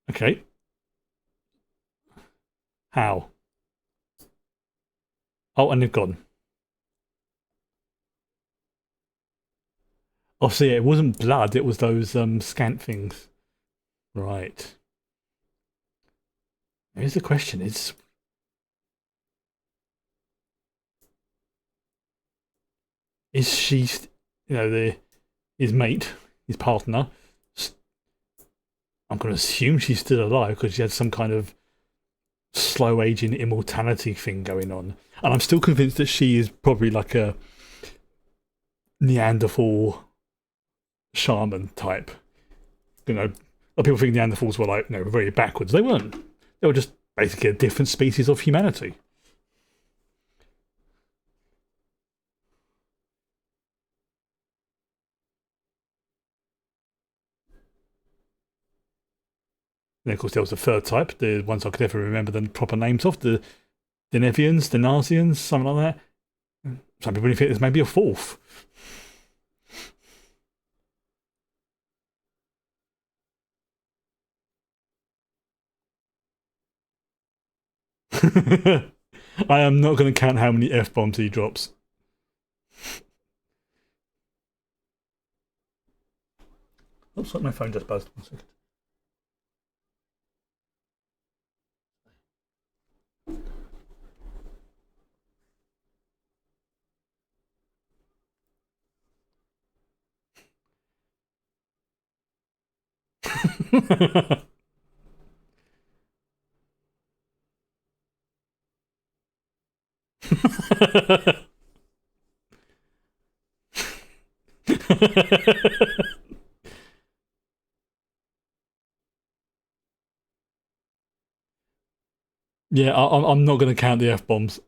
A: Okay. How? Oh, and they've gone. Oh, see, it wasn't blood. It was those scant things. Right. Here's the question: is she, the his mate, his partner? I'm going to assume she's still alive because she had some kind of slow aging immortality thing going on, and I'm still convinced that she is probably like a Neanderthal shaman type. You know, people think Neanderthals were like, very backwards. They weren't. They were just basically a different species of humanity. And of course, there was a third type, the ones I could never remember the proper names of, the Denevians, the Narsians, something like that. Some people think there's maybe a fourth. I am not going to count how many F bombs he drops. Looks like my phone just buzzed. 1 second. Yeah, I'm not going to count the F bombs.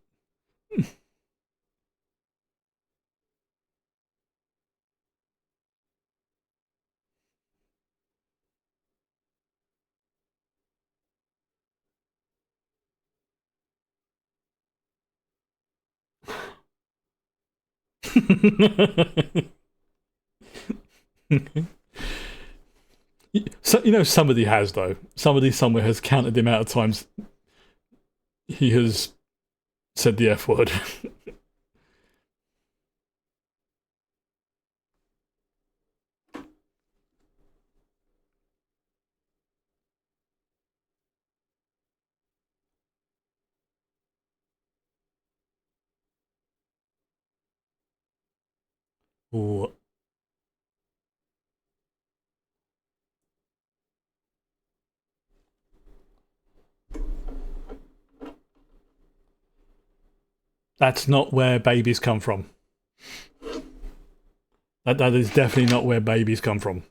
A: So, somebody has though. Somebody somewhere has counted the amount of times he has said the F word. Ooh, that's not where babies come from. That is definitely not where babies come from.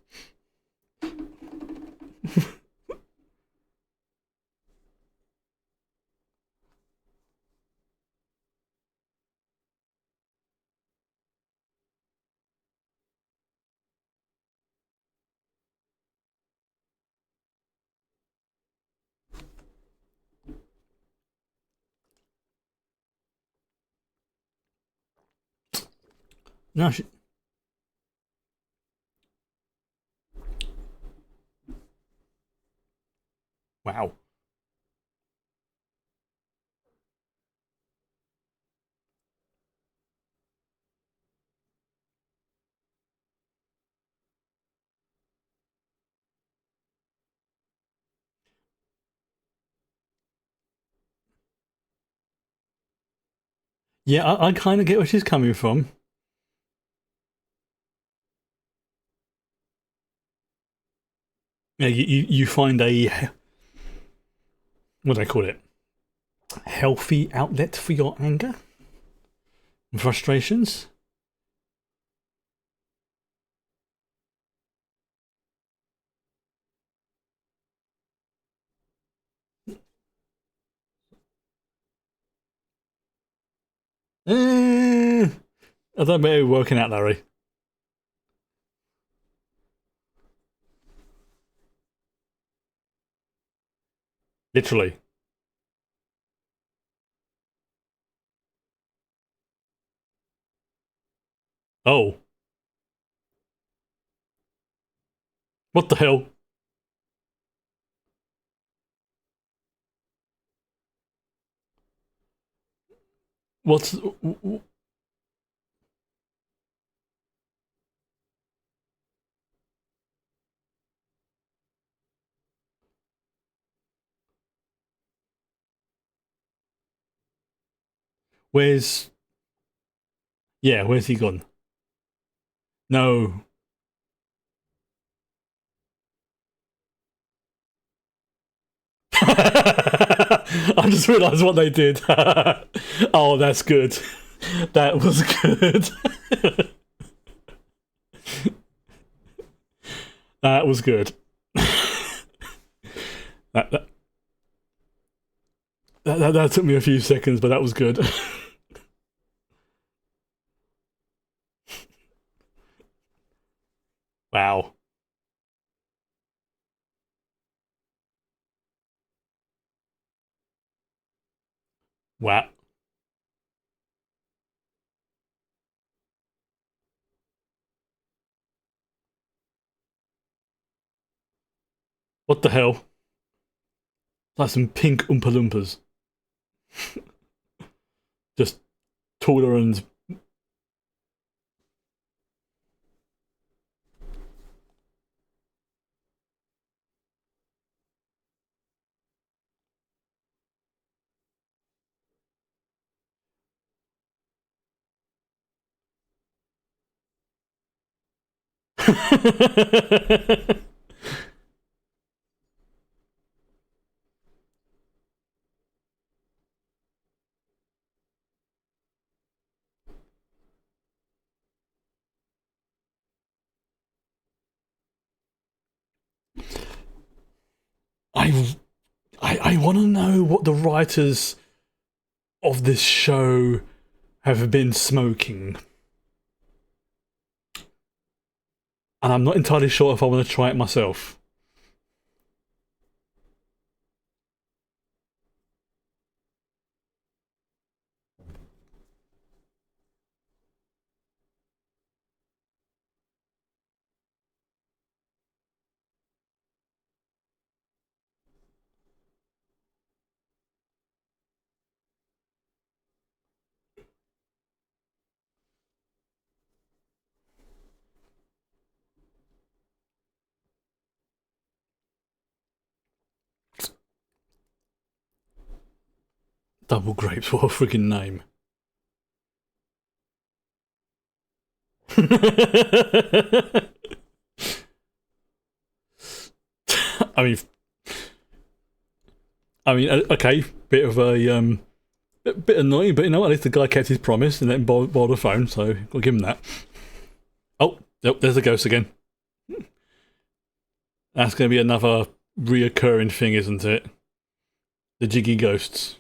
A: No, wow. Yeah, I kind of get where she's coming from. Yeah, you find a, what do I call it? Healthy outlet for your anger and frustrations. I don't know, working out, Larry. Literally. Oh, what the hell? What's where's yeah? Where's he gone? No. I just realised what they did. Oh, that's good. That was good. That was good. That, that, that took me a few seconds, but that was good. Wow. Wow. What the hell? Like some pink Oompa Loompas. Just taller and. I I want to know what the writers of this show have been smoking, and I'm not entirely sure if I want to try it myself. Double grapes, what a friggin' name. I mean, okay, bit of a bit annoying, but you know what? At least the guy kept his promise and then borrowed the phone, so I'll give him that. Oh, yep, there's a ghost again. That's going to be another reoccurring thing, isn't it? The jiggy ghosts.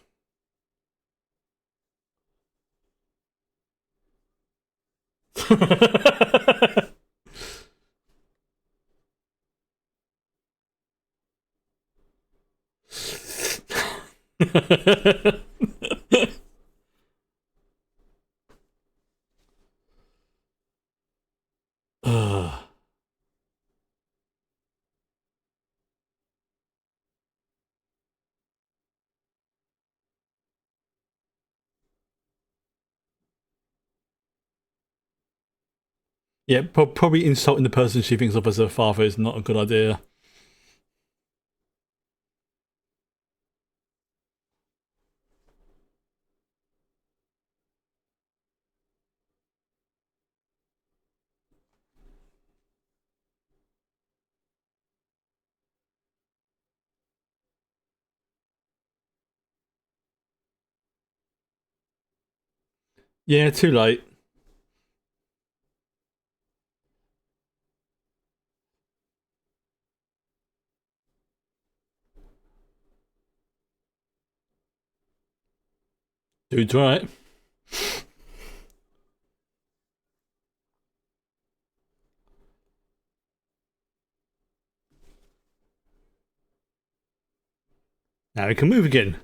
A: Yeah, probably insulting the person she thinks of as her father is not a good idea. Yeah, too late. Dude's right. Now we can move again.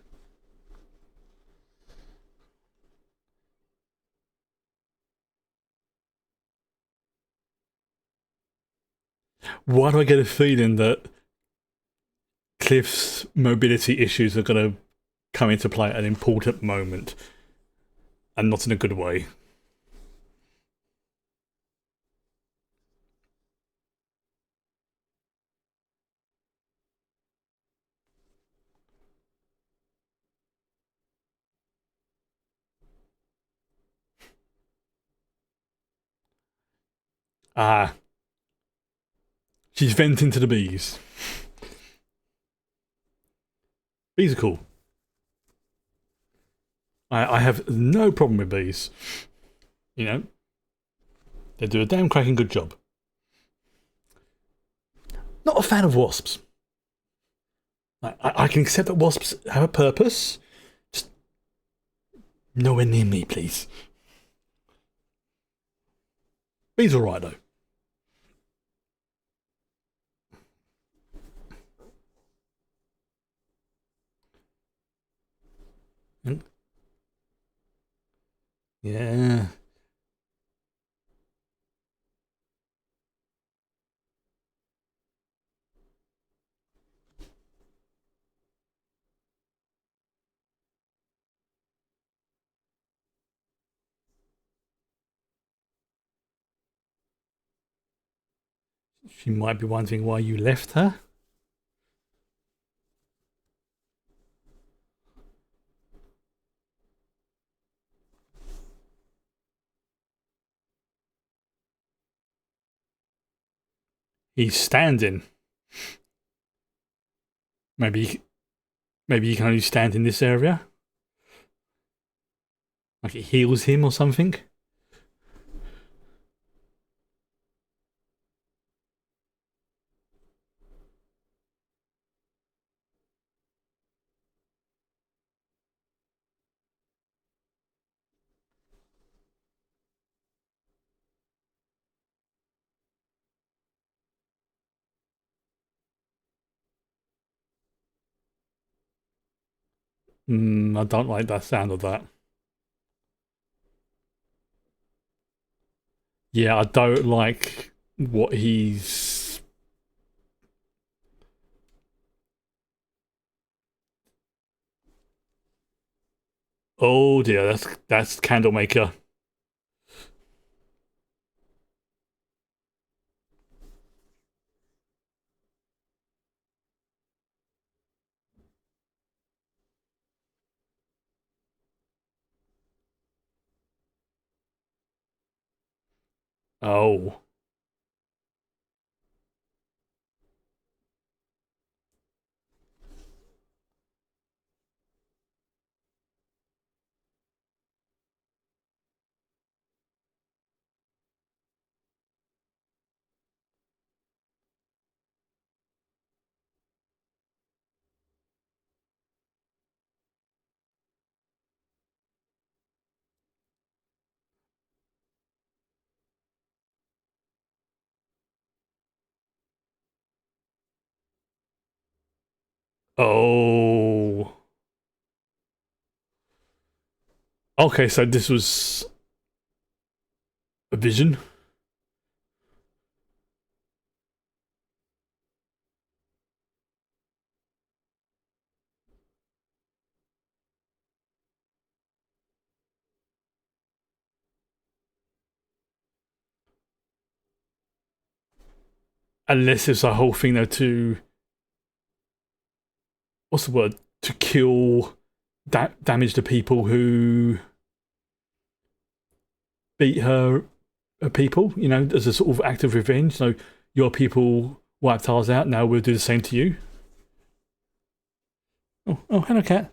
A: Why do I get a feeling that Cliff's mobility issues are going to come into play at an important moment, and not in a good way? Ah, she's venting to the bees. Bees are cool. I have no problem with bees. You know, they do a damn cracking good job. Not a fan of wasps. I can accept that wasps have a purpose. Just nowhere near me, please. Bees alright though. Mm, yeah. She might be wondering why you left her. He's standing. Maybe maybe he can only stand in this area. Like it heals him or something. I don't like the sound of that. Yeah, I don't like what he's. Oh dear, that's Candlemaker. Oh. Oh. Okay, so this was a vision. Unless it's a whole thing though to what's the word? To kill damage the people who beat her people, you know, as a sort of act of revenge. So your people wiped ours out, now we'll do the same to you. Oh, hello, cat.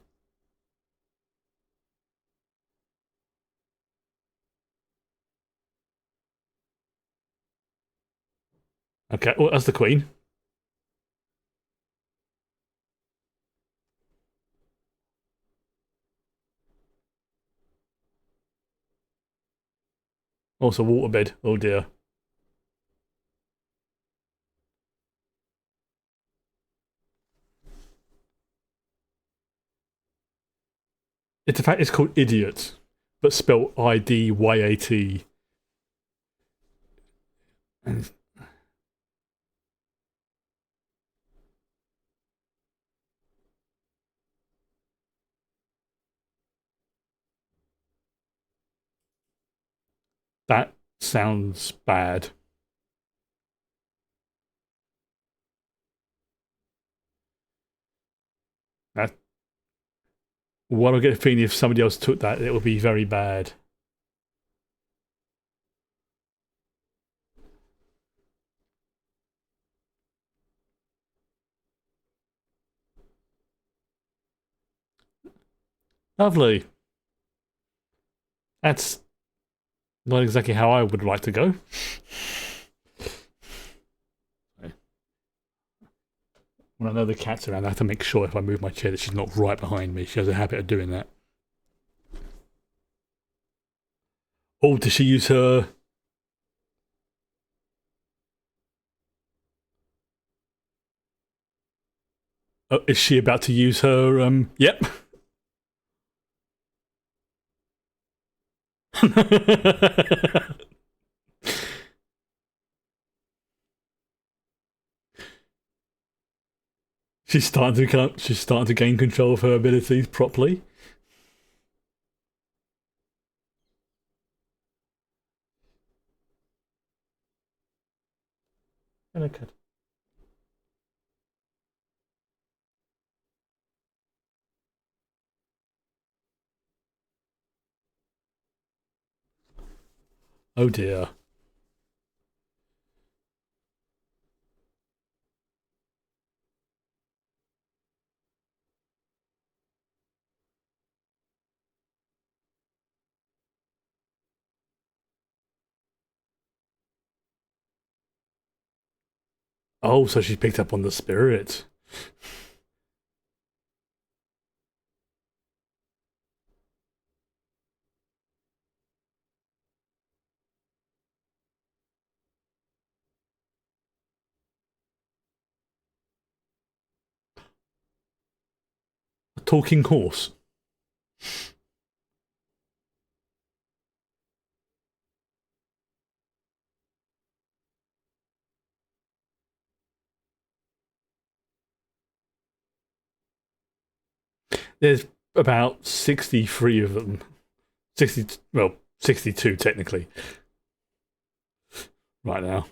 A: Okay, well, that's the queen. Also, waterbed. Oh dear. It's the fact it's called idiot, but spelled IDYAT. And that sounds bad. That, what I get a feeling if somebody else took that, it would be very bad. Lovely. That's not exactly how I would like to go. When I know the cat's around, I have to make sure if I move my chair that she's not right behind me. She has a habit of doing that. Oh, does she use her... Oh, is she about to use her... Yep. She's starting to gain control of her abilities properly. Okay. Oh dear. Oh, so she picked up on the spirit. A talking horse. There's about 63 of them. 60, well, 62 technically, right now.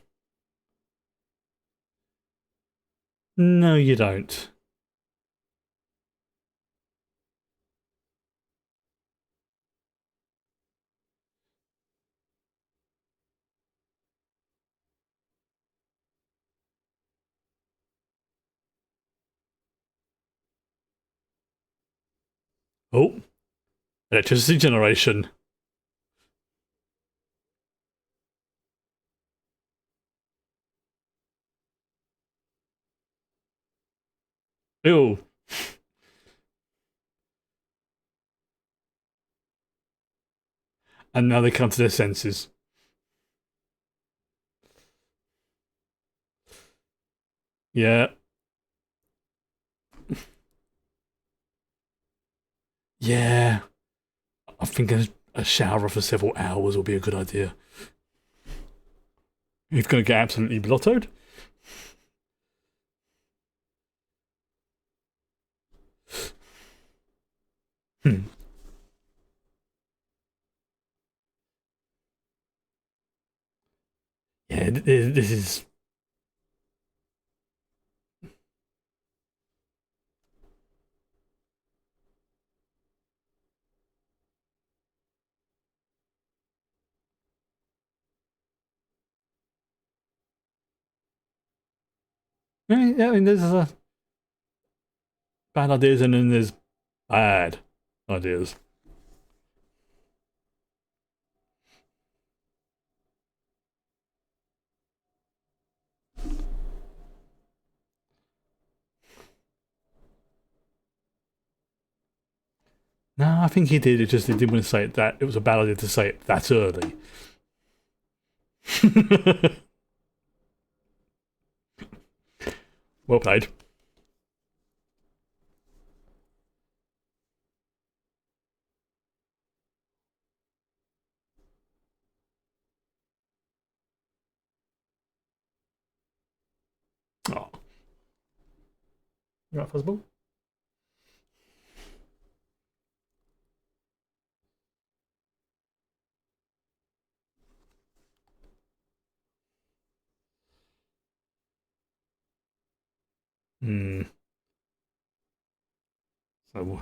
A: No, you don't. Oh, electricity generation. Ew. And now they come to their senses. Yeah. Yeah. I think a shower for several hours will be a good idea. He's going to get absolutely blottoed. Hmm. Yeah, this is... I mean, there's bad ideas and then there's bad ideas. No, I think he did. It just he didn't want to say it that. It was a bad idea to say it that early. Well played. Oh, you right, Fuzzball? Hmm. So,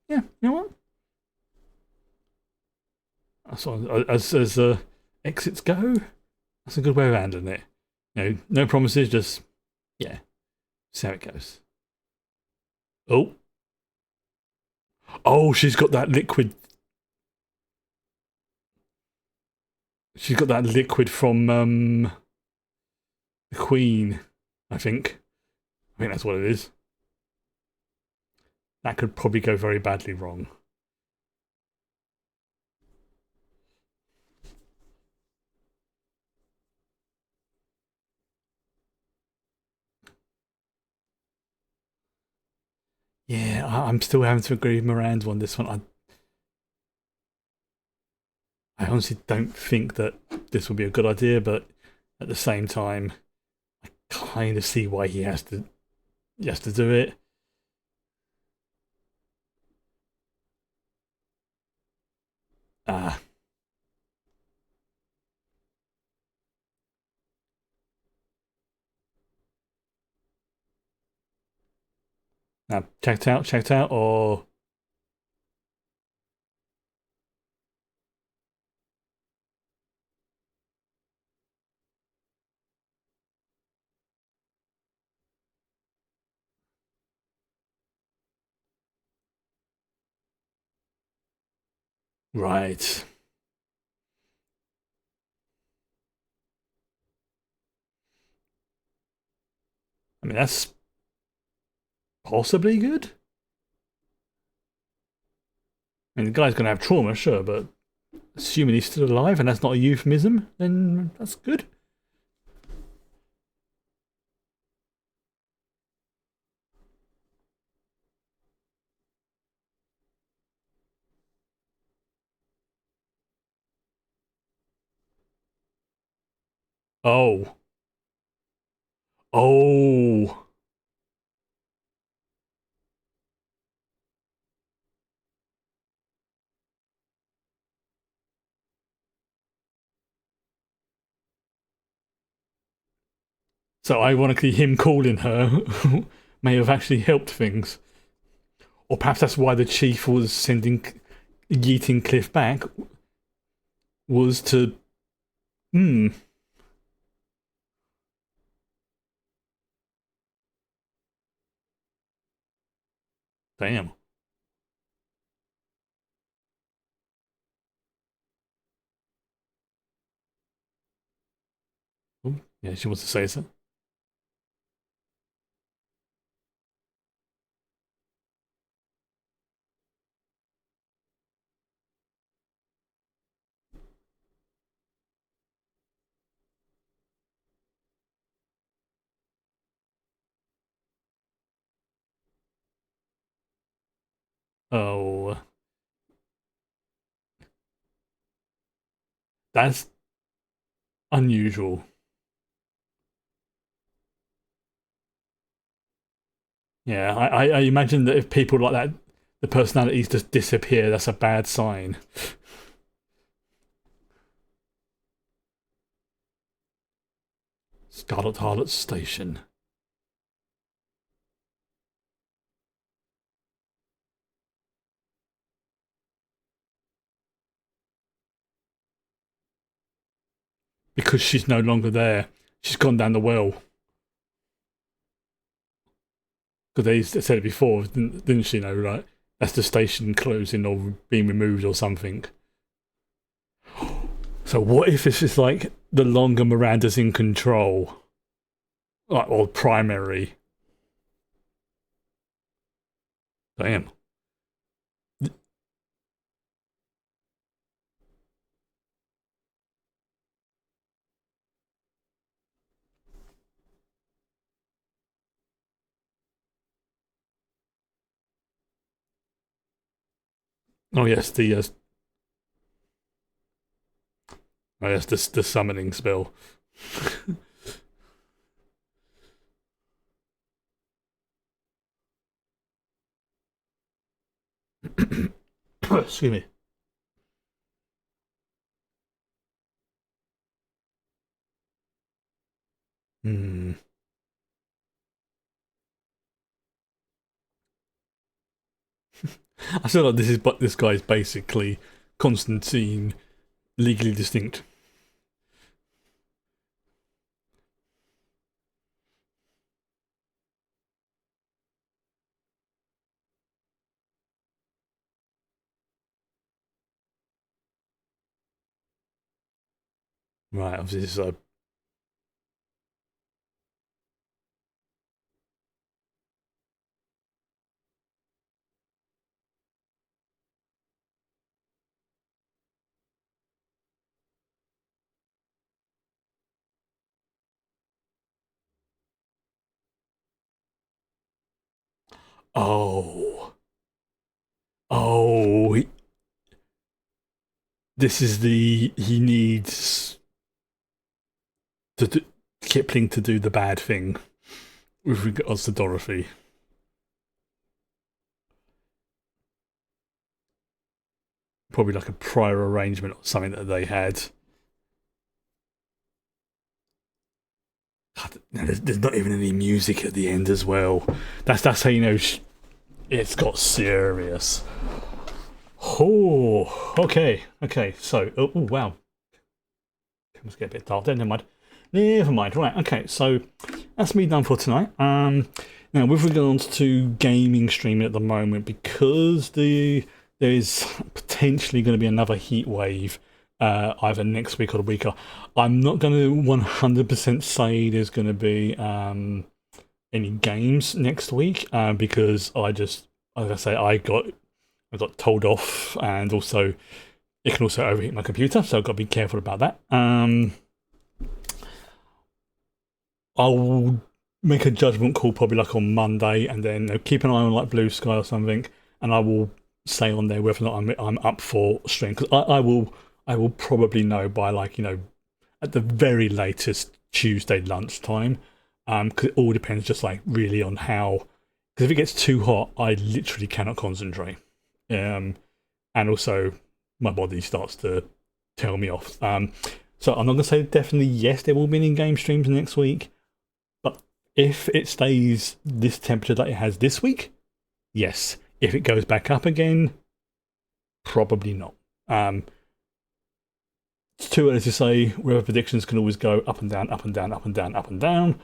A: yeah, you know what? As exits go, that's a good way of handling it. You know, no promises, just yeah, see how it goes. Oh, oh, she's got that liquid. She's got that liquid from the Queen. I think. I think that's what it is. That could probably go very badly wrong. Yeah, I'm still having to agree with Miranda on this one. I honestly don't think that this will be a good idea, but at the same time, I kind of see why he has to do it. Ah, now checked out, or right. I mean, that's possibly good. I mean, the guy's going to have trauma, sure, but assuming he's still alive and that's not a euphemism, then that's good. Oh, oh. So ironically, him calling her may have actually helped things, or perhaps that's why the chief was sending yeeting Cliff back was to. Hmm. Damn. Oh, yeah, she wants to say so. Oh, that's unusual. Yeah, I imagine that if people like that, the personalities just disappear, that's a bad sign. Scarlet Harlot Station. Because she's no longer there. She's gone down the well. Because they said it before, didn't she? Know, right? That's the station closing or being removed or something. So what if this is like the longer Miranda's in control, like, or primary? Damn. Oh yes, the summoning spell. Excuse me. Hmm. I feel like this guy's basically Constantine legally distinct. Right, obviously this is a oh oh this is the he needs to do, Kipling to do the bad thing with regards to Dorothy. Probably like a prior arrangement or something that they had. God, there's not even any music at the end as well. That's how you know it's got serious. Oh, okay. So, oh wow, it must get a bit dark there. Never mind. Never mind. Right. Okay. So that's me done for tonight. Now with regards to gaming streaming at the moment, because there's potentially going to be another heat wave, either next week or the week. I'm not going to 100% say there's going to be any games next week because like I say, I got told off, and also it can also overheat my computer, so I've got to be careful about that. I'll make a judgment call probably like on Monday, and then keep an eye on like Blue Sky or something, and I will say on there whether or not I'm up for stream, because I will probably know by like at the very latest Tuesday lunchtime, because it all depends just like really on how, because if it gets too hot I literally cannot concentrate, and also my body starts to tell me off. So I'm not gonna say definitely yes there will be any game streams next week, but if it stays this temperature that it has this week, yes. If it goes back up again, probably not. It's too early to say. Weather predictions can always go up and down, up and down, up and down, up and down.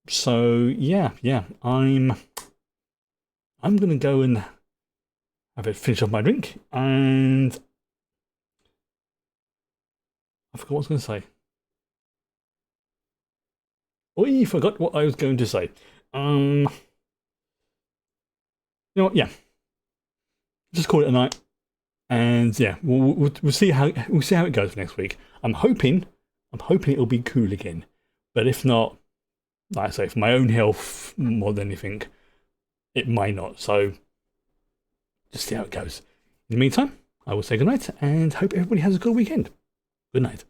A: So yeah. I'm gonna go and have a finish off my drink, and I forgot what I was gonna say. I forgot what I was going to say. You know what? Yeah, just call it a night, and yeah, we'll see how it goes for next week. I'm hoping it'll be cool again, but if not, like I say, for my own health more than anything, it might not. So just see how it goes. In the meantime, I will say good night and hope everybody has a good weekend. Good night.